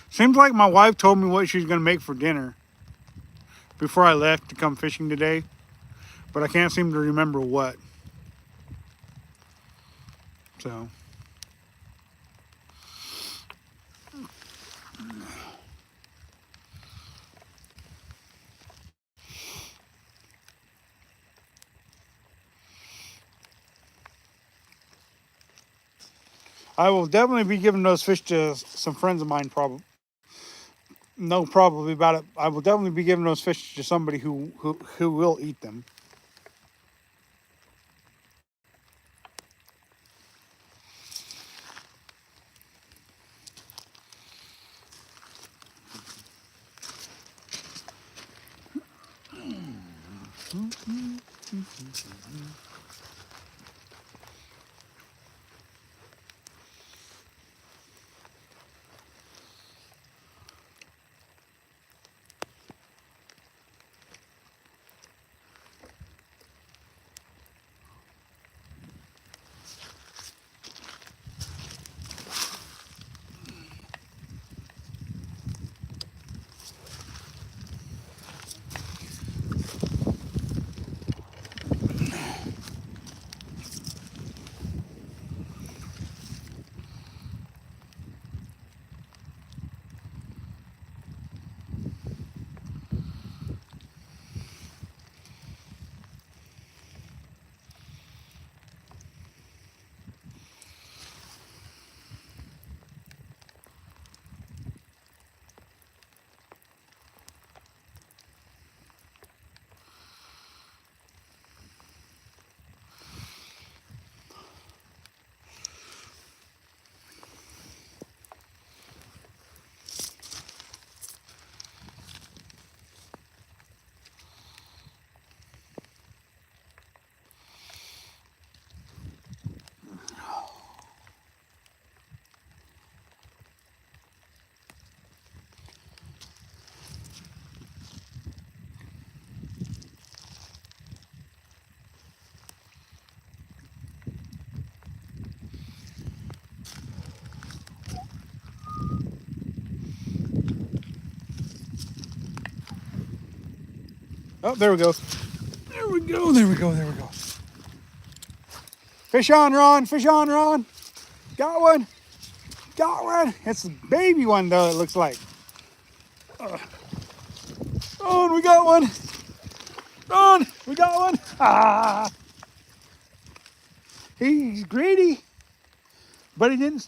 [SPEAKER 1] Seems like my wife told me what she's gonna make for dinner before I left to come fishing today, but I can't seem to remember what. So I will definitely be giving those fish to some friends of mine. Probably about it. I will definitely be giving those fish to somebody who will eat them. Oh, there we go. There we go. There we go. There we go. Fish on, Ron. Fish on, Ron. Got one. Got one. It's a baby one, though, it looks like. Oh, we got one. Ron, we got one. Ah. He's greedy, but he didn't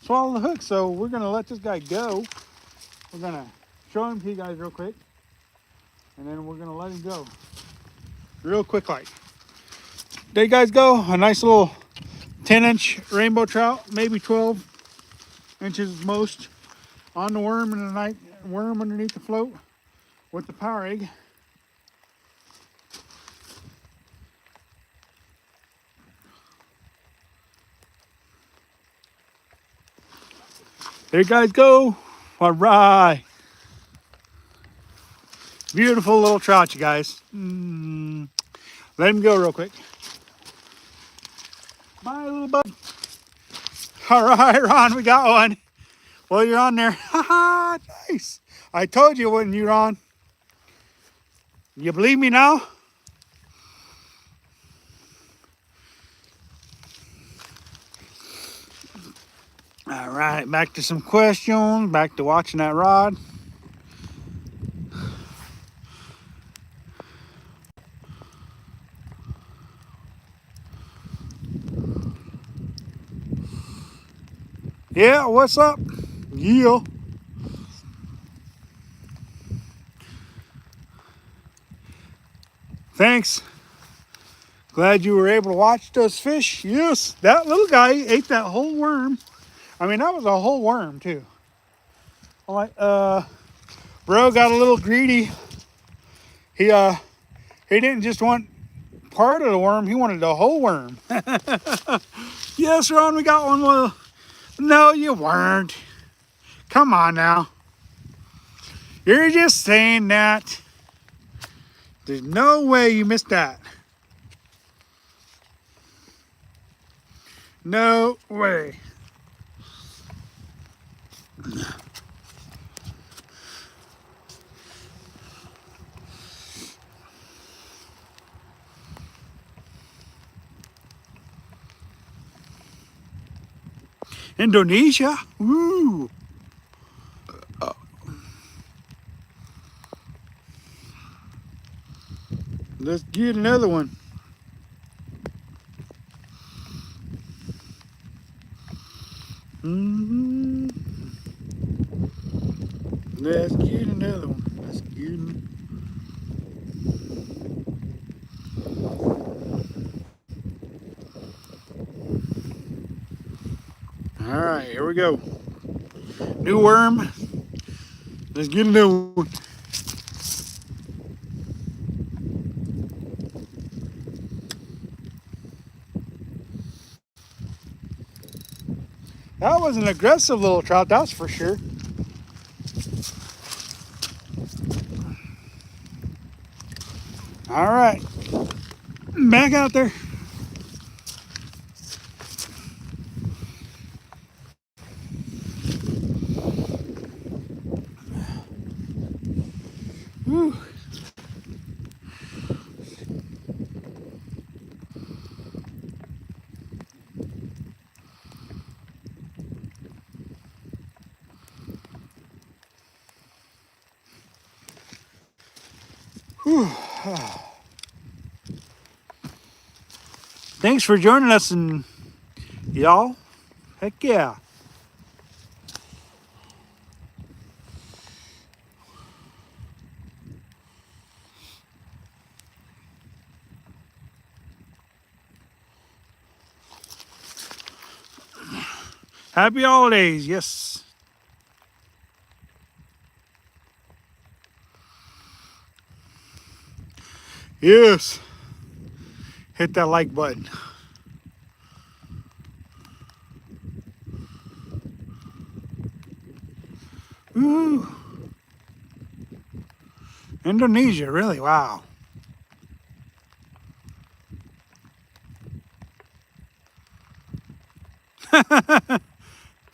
[SPEAKER 1] swallow the hook, so we're going to let this guy go. We're going to show him to you guys real quick, and then we're going to let him go real quick like. There you guys go. A nice little 10-inch rainbow trout, maybe 12 inches most, on the worm in the night, worm underneath the float with the power egg. There you guys go. All right. Beautiful little trout, you guys. Let him go real quick. Bye, little bud. All right, Ron, we got one. Well, you're on there. Haha, nice. I told you, wouldn't you, Ron? You believe me now? All right, back to some questions. Back to watching that rod. Yeah, what's up? Yeah. Thanks. Glad you were able to watch those fish. Yes, that little guy ate that whole worm. I mean, that was a whole worm too. Like, bro got a little greedy. He didn't just want part of the worm, he wanted the whole worm. Yes, Ron, we got one. Well, no, you weren't. Come on now. You're just saying that. There's no way you missed that. No way. Indonesia? Woo! Let's get another one. Let's get another one. Let's get him. All right, here we go. New worm. Let's get another one. That was an aggressive little trout, that's for sure. All right, back out there. Whew. Whew. Thanks for joining us, and y'all, heck yeah. Happy holidays, yes. Yes. Hit that like button. Ooh. Indonesia, really? Wow.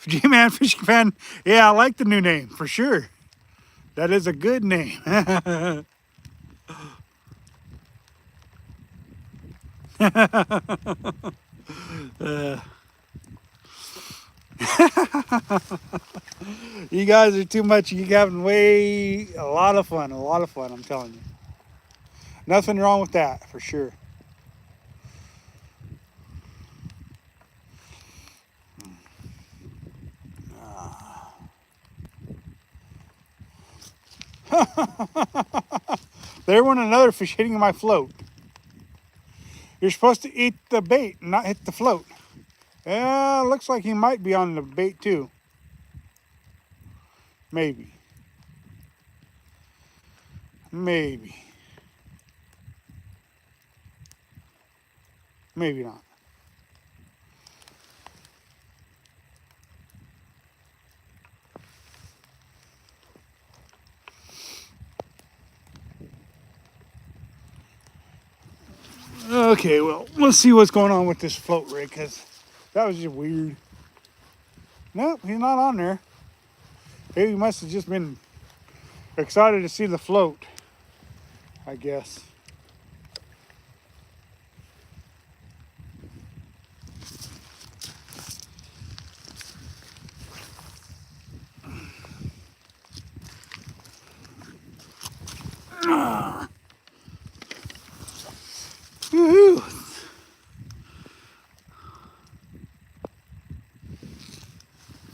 [SPEAKER 1] Gman Fishing fan, yeah, I like the new name for sure. That is a good name. You guys are too much. You're having a lot of fun, I'm telling you. Nothing wrong with that, for sure. There went another fish hitting my float. You're supposed to eat the bait, not hit the float. Yeah, looks like he might be on the bait too. Maybe. Maybe. Maybe not. Okay, well, let's see what's going on with this float rig, because that was just weird. Nope, he's not on there. Maybe he must have just been excited to see the float, I guess. Woohoo!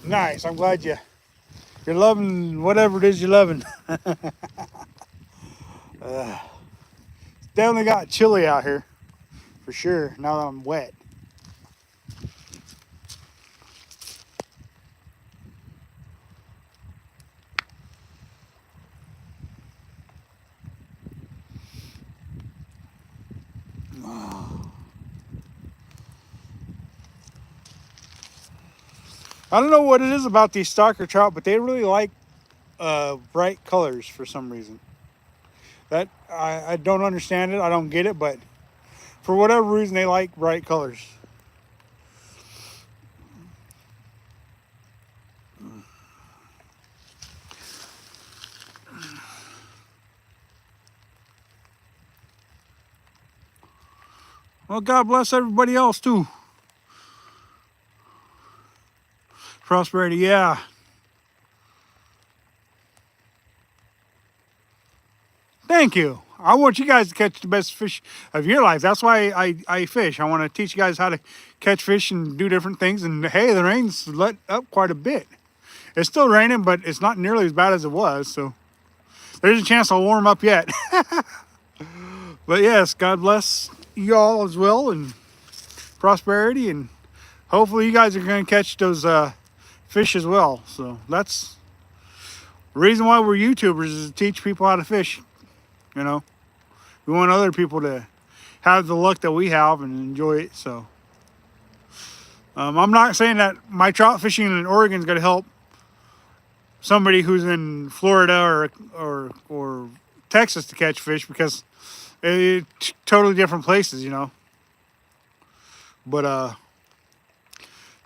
[SPEAKER 1] Nice, I'm glad you're loving whatever it is you're loving. definitely got chilly out here, for sure, now that I'm wet. I don't know what it is about these stalker trout, but they really like bright colors for some reason. That I don't understand it. I don't get it, but for whatever reason, they like bright colors. Well, God bless everybody else too. Prosperity, yeah. Thank you. I want you guys to catch the best fish of your life. That's why I fish. I want to teach you guys how to catch fish and do different things. And hey, the rain's let up quite a bit. It's still raining, but it's not nearly as bad as it was. So there's a chance I'll warm up yet. But yes, God bless you all as well, and prosperity, and hopefully you guys are going to catch those fish as well. So that's the reason why we're YouTubers, is to teach people how to fish. You know, we want other people to have the luck that we have and enjoy it. So I'm not saying that my trout fishing in Oregon is going to help somebody who's in Florida or Texas to catch fish, because it's totally different places, you know. But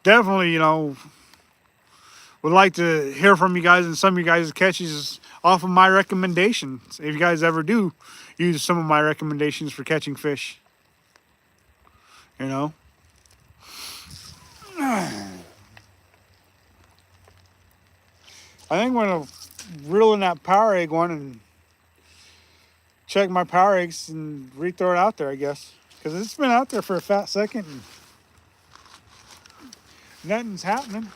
[SPEAKER 1] definitely, you know, would like to hear from you guys, and some of you guys' catches off of my recommendations. If you guys ever do use some of my recommendations for catching fish, you know. I think I'm gonna reel in that power egg one and check my power eggs and re-throw it out there, I guess, because it's been out there for a fat second and nothing's happening.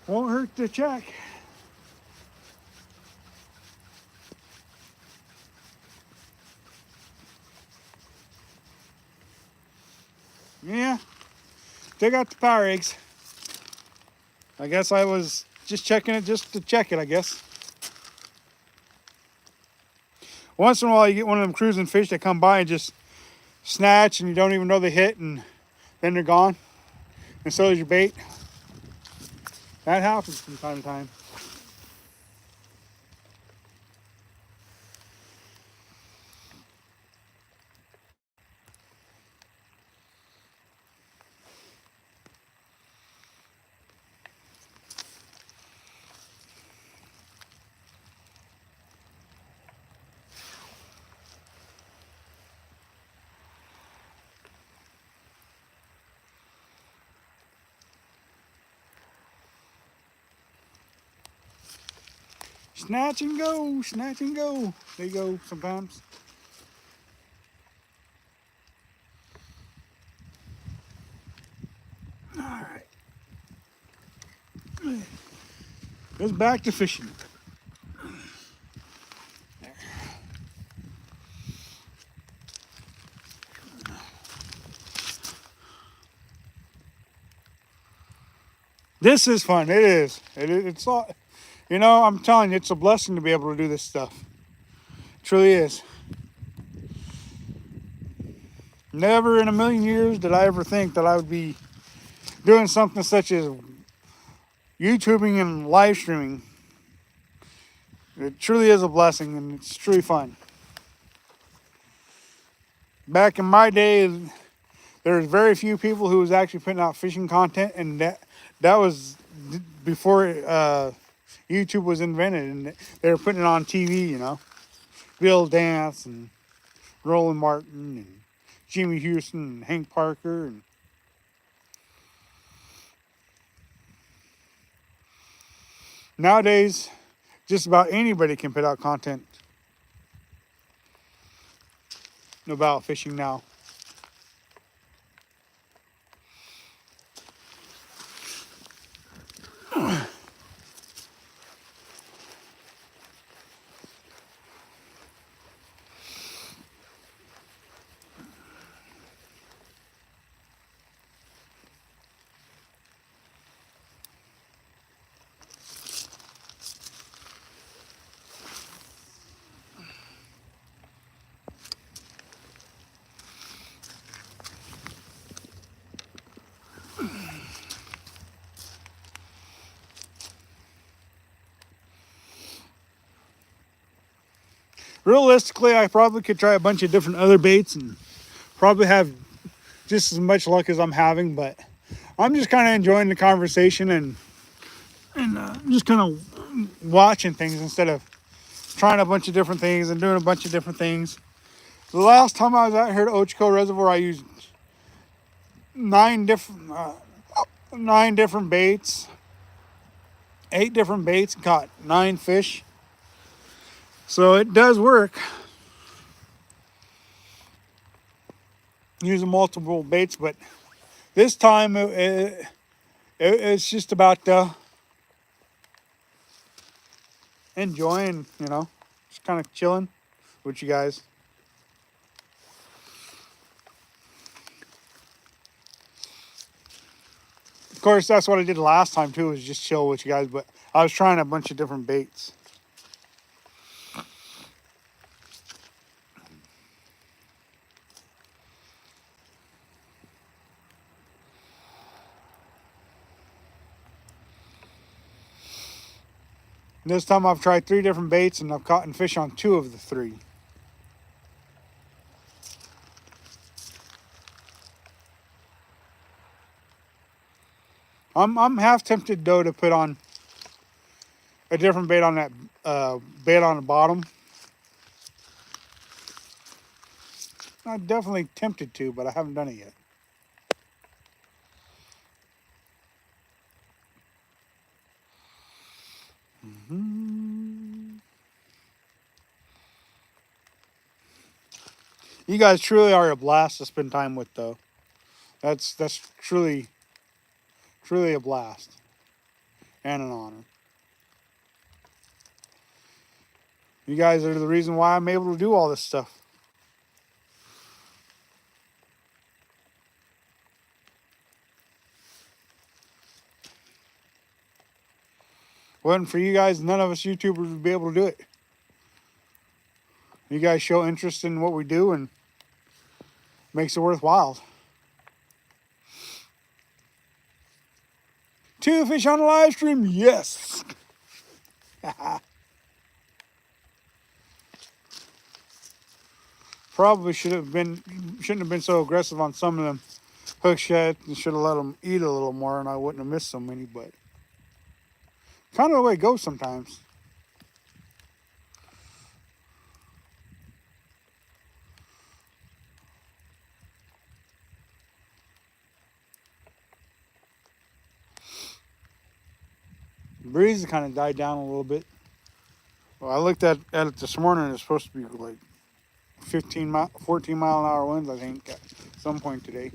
[SPEAKER 1] Won't hurt to check. Yeah, they got the power eggs. I guess I was just checking it just to check it, I guess. Once in a while you get one of them cruising fish that come by and just snatch and you don't even know they hit, and then they're gone. And so is your bait. That happens from time to time. Snatch and go, snatch and go. They go sometimes. All right. Goes back to fishing. There. This is fun. It is. It's all, you know, I'm telling you, it's a blessing to be able to do this stuff. It truly is. Never in a million years did I ever think that I would be doing something such as YouTubing and live streaming. It truly is a blessing, and it's truly fun. Back in my day, there was very few people who was actually putting out fishing content, and that was before YouTube was invented, and they were putting it on TV, you know. Bill Dance and Roland Martin and Jimmy Houston and Hank Parker. And nowadays, just about anybody can put out content about fishing now. realistically, I probably could try a bunch of different other baits and probably have just as much luck as I'm having, but I'm just kind of enjoying the conversation and just kind of watching things instead of trying a bunch of different things and doing a bunch of different things. The last time I was out here at Ochoco Reservoir, I used 9 different baits, 8 different baits, and caught 9 fish. So it does work using multiple baits, but this time it's just about enjoying, you know, just kind of chilling with you guys. Of course, that's what I did last time too, was just chill with you guys, but I was trying a bunch of different baits. And this time I've tried 3 different baits and I've caught fish on 2 of the 3. I'm half tempted though to put on a different bait on that bait on the bottom. I'm definitely tempted to, but I haven't done it yet. You guys truly are a blast to spend time with, though. That's truly a blast and an honor. You guys are the reason why I'm able to do all this stuff. Wasn't for you guys, none of us YouTubers would be able to do it. You guys show interest in what we do and makes it worthwhile. 2 fish on the live stream, yes. Probably shouldn't have been so aggressive on some of them hook sheds and should have let them eat a little more, and I wouldn't have missed so many. But kind of the way it goes sometimes. The breeze has kind of died down a little bit. Well, I looked at it this morning. It's supposed to be like 14 mile an hour winds, I think, at some point today.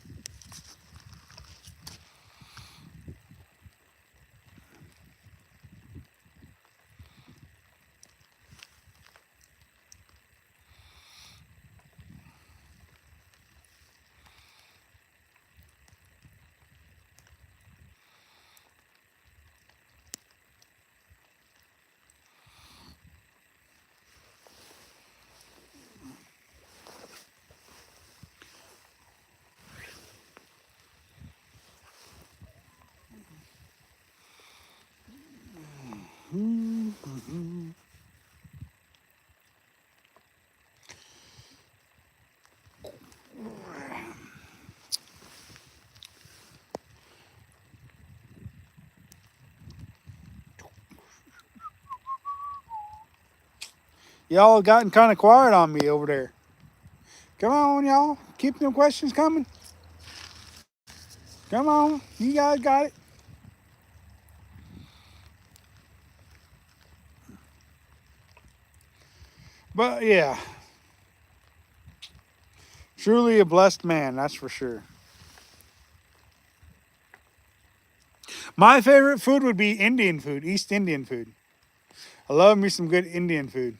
[SPEAKER 1] Y'all gotten kind of quiet on me over there. Come on, y'all. Keep them questions coming. Come on. You guys got it. But yeah. Truly a blessed man, that's for sure. My favorite food would be Indian food, East Indian food. I love me some good Indian food.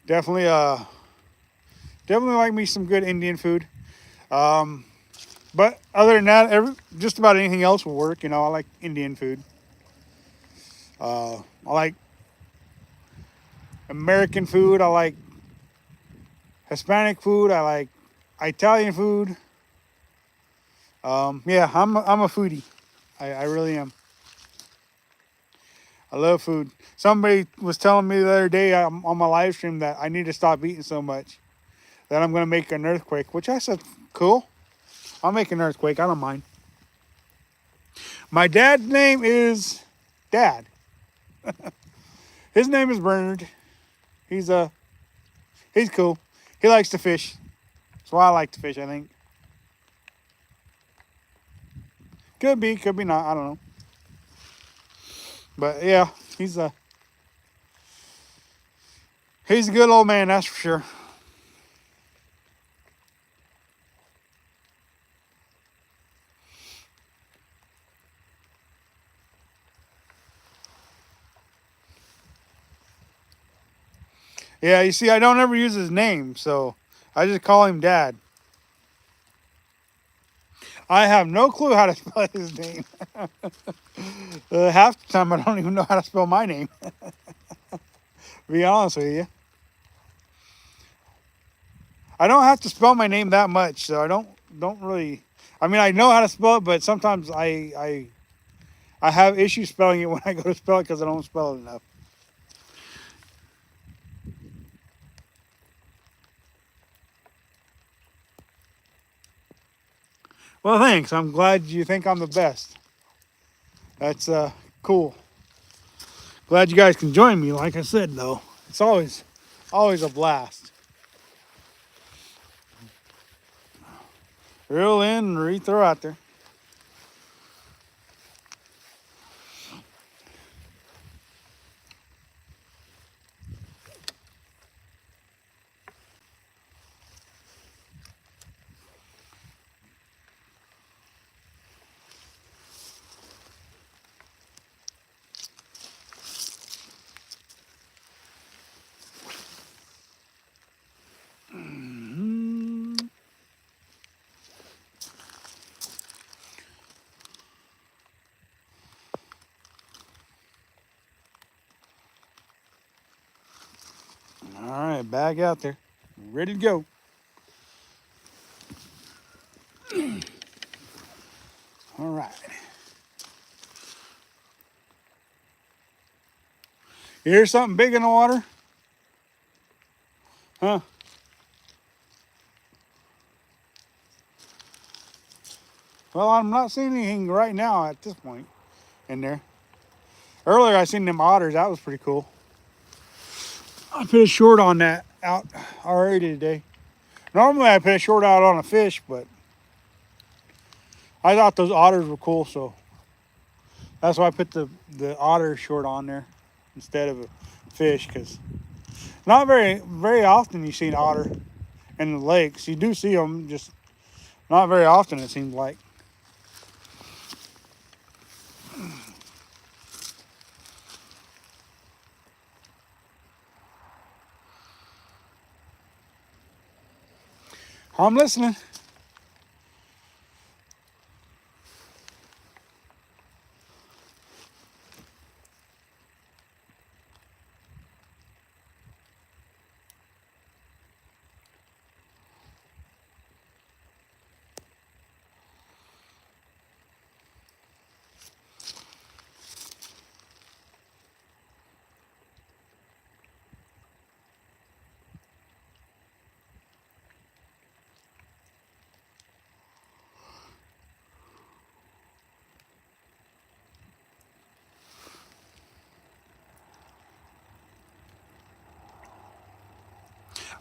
[SPEAKER 1] Definitely like me some good Indian food. But other than that, just about anything else will work. You know, I like Indian food. I like American food. I like Hispanic food. I like Italian food. Yeah, I'm a foodie. I really am. I love food. Somebody was telling me the other day on my live stream that I need to stop eating so much, that I'm going to make an earthquake, which I said, cool. I'll make an earthquake. I don't mind. My dad's name is Dad. His name is Bernard. He's cool. He likes to fish. That's why I like to fish, I think. Could be not. I don't know. But yeah, he's a good old man, that's for sure. Yeah, you see, I don't ever use his name, so I just call him Dad. I have no clue how to spell his name. Half the time, I don't even know how to spell my name. To be honest with you, I don't have to spell my name that much, so I don't really. I mean, I know how to spell it, but sometimes I have issues spelling it when I go to spell it because I don't spell it enough. Well, thanks. I'm glad you think I'm the best. That's cool. Glad you guys can join me. Like I said, though, it's always a blast. Reel in and re-throw out there. All right, bag out there. Ready to go. All right. You hear something big in the water? Huh? Well, I'm not seeing anything right now at this point in there. Earlier, I seen them otters. That was pretty cool. I put a short on that out already today. Normally, I put a short out on a fish, but I thought those otters were cool, so that's why I put the otter short on there instead of a fish, because not very often you see an otter in the lakes. You do see them, just not very often, it seems like. I'm listening.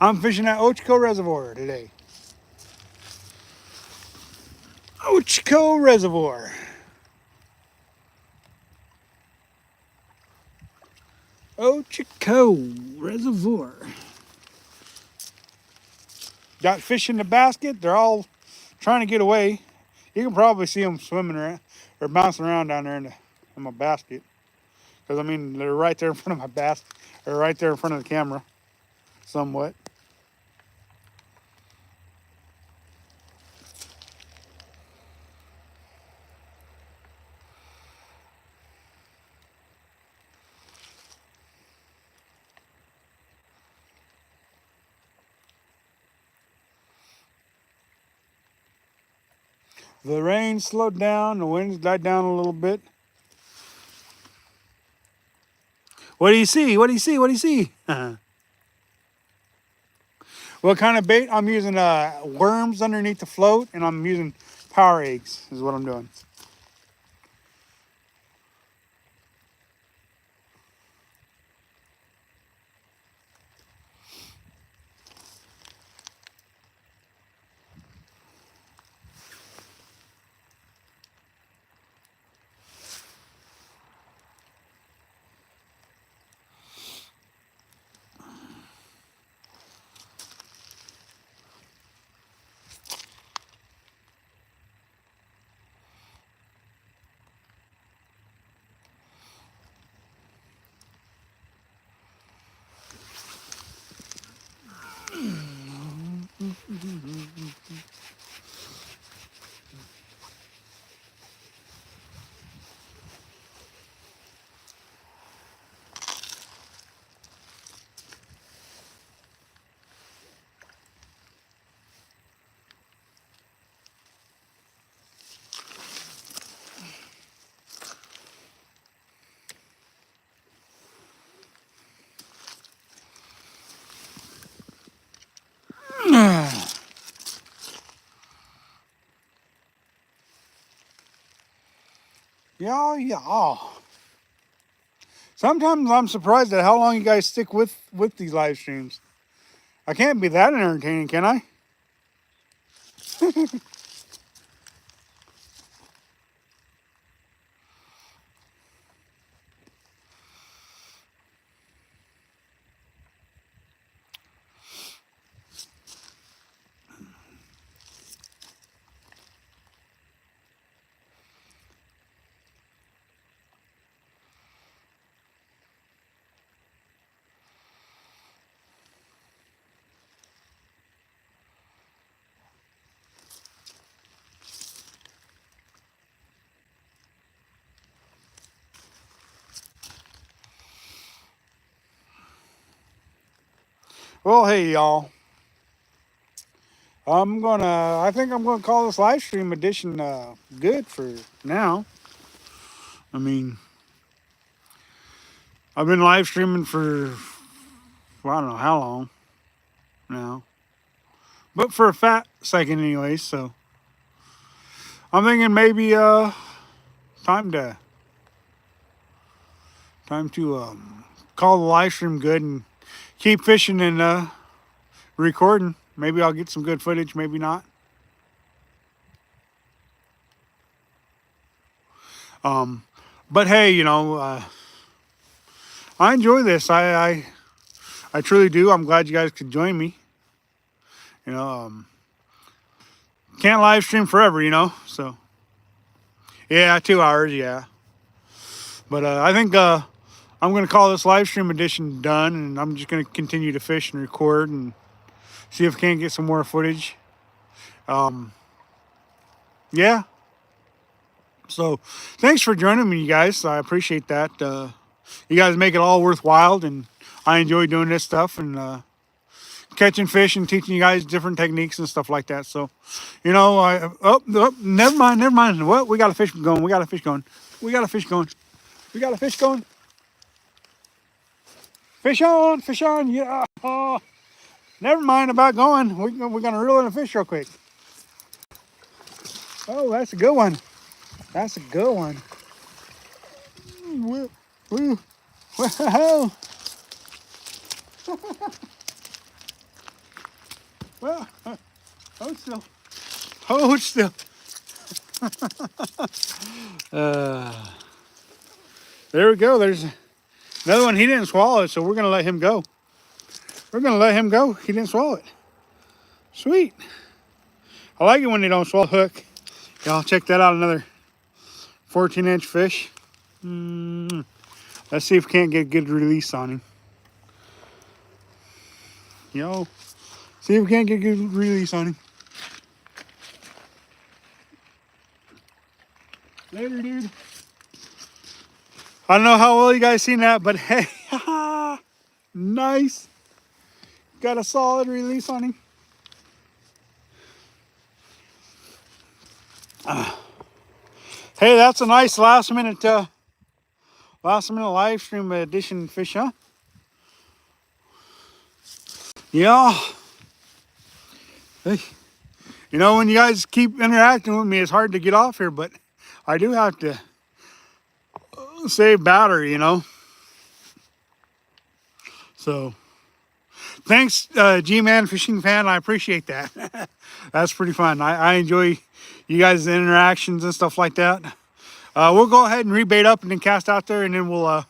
[SPEAKER 1] I'm fishing at Ochoco Reservoir today. Ochoco Reservoir. Ochoco Reservoir. Got fish in the basket. They're all trying to get away. You can probably see them swimming around or bouncing around down there in my basket. Because, I mean, they're right there in front of my basket, or right there in front of the camera, somewhat. The rain slowed down, the winds died down a little bit. What do you see? What do you see? What do you see? What kind of bait? I'm using worms underneath the float, and I'm using power eggs is what I'm doing. Yeah. Sometimes I'm surprised at how long you guys stick with these live streams. I can't be that entertaining, can I? Well, hey, y'all. I think I'm gonna call this live stream edition good for now. I mean, I've been live streaming for, well, I don't know how long now, but for a fat second anyway. So I'm thinking maybe time to call the live stream good and keep fishing and recording. Maybe I'll get some good footage, maybe not. But hey, I enjoy this. I truly do. I'm glad you guys could join me. Can't live stream forever, So yeah, 2 hours, yeah. But I think I'm gonna call this live stream edition done, and I'm just gonna continue to fish and record and see if I can get some more footage. Yeah. So thanks for joining me, you guys. I appreciate that. You guys make it all worthwhile, and I enjoy doing this stuff and catching fish and teaching you guys different techniques and stuff like that. So, never mind. What? We got a fish going. We got a fish going. We got a fish going. We got a fish going. Fish on. Yeah. Oh, never mind about going. We're gonna reel in a fish real quick. Oh, that's a good one. That's a good one. Woo, woo, whoa. Well, hold still. Hold still. There we go. There's another one. He didn't swallow it, so we're gonna let him go. We're gonna let him go. He didn't swallow it. Sweet. I like it when they don't swallow hook. Y'all check that out. Another 14-inch fish. Let's see if we can't get a good release on him. See if we can't get a good release on him. Later, dude. I don't know how well you guys seen that, but hey, nice. Got a solid release on him. Hey, that's a nice last minute Last minute live stream edition fish, huh? Yeah. Hey, you know, when you guys keep interacting with me, it's hard to get off here, but I do have to save battery, you know. So thanks, Gman Fishing fan. I appreciate that. That's pretty fun. I enjoy you guys' interactions and stuff like that. We'll go ahead and rebait up and then cast out there, and then we'll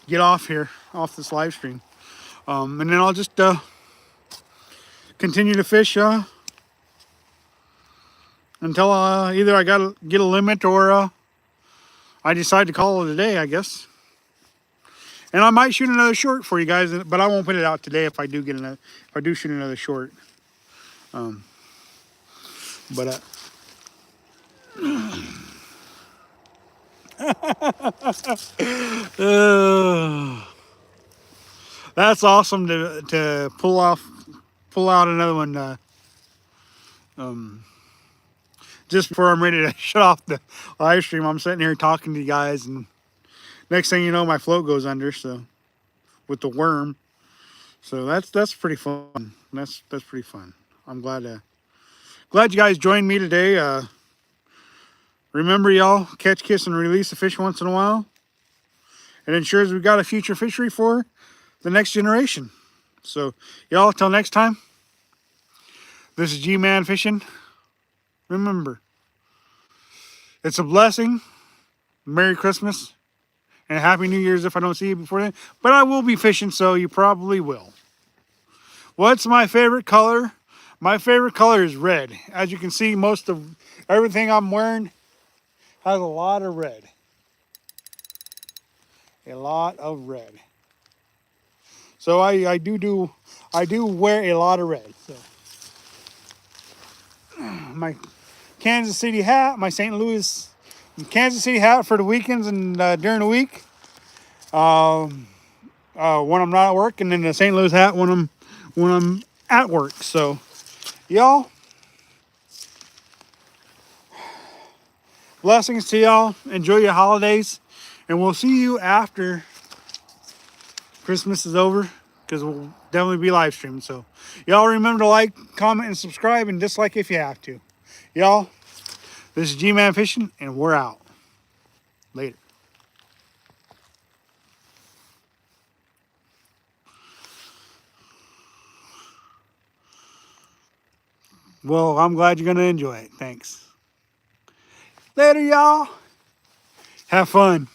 [SPEAKER 1] get off here, off this live stream. And then I'll just continue to fish until either I gotta get a limit or I decide to call it a day, I guess. And I might shoot another short for you guys, but I won't put it out today if I do get another. If I do shoot another short, but that's awesome to pull out another one just before I'm ready to shut off the live stream. I'm sitting here talking to you guys, and next thing you know, my float goes under. So with the worm, so that's pretty fun. That's pretty fun. I'm glad you guys joined me today. Remember, y'all, catch, kiss, and release the fish once in a while. It ensures we've got a future fishery for the next generation. So, y'all, till next time, this is Gman Fishing. Remember, it's a blessing. Merry Christmas and Happy New Year's if I don't see you before then. But I will be fishing, so you probably will. What's my favorite color? My favorite color is red. As you can see, most of everything I'm wearing has a lot of red. A lot of red. So I do wear a lot of red. So my Kansas City hat, my St. Louis Kansas City hat for the weekends and during the week. When I'm not at work, and then the St. Louis hat when I'm at work. So y'all, blessings to y'all. Enjoy your holidays, and we'll see you after Christmas is over, because we'll definitely be live streaming. So y'all remember to like, comment, and subscribe, and dislike if you have to. Y'all, this is Gman Fishing, and we're out. Later. Well, I'm glad you're going to enjoy it. Thanks. Later, y'all. Have fun.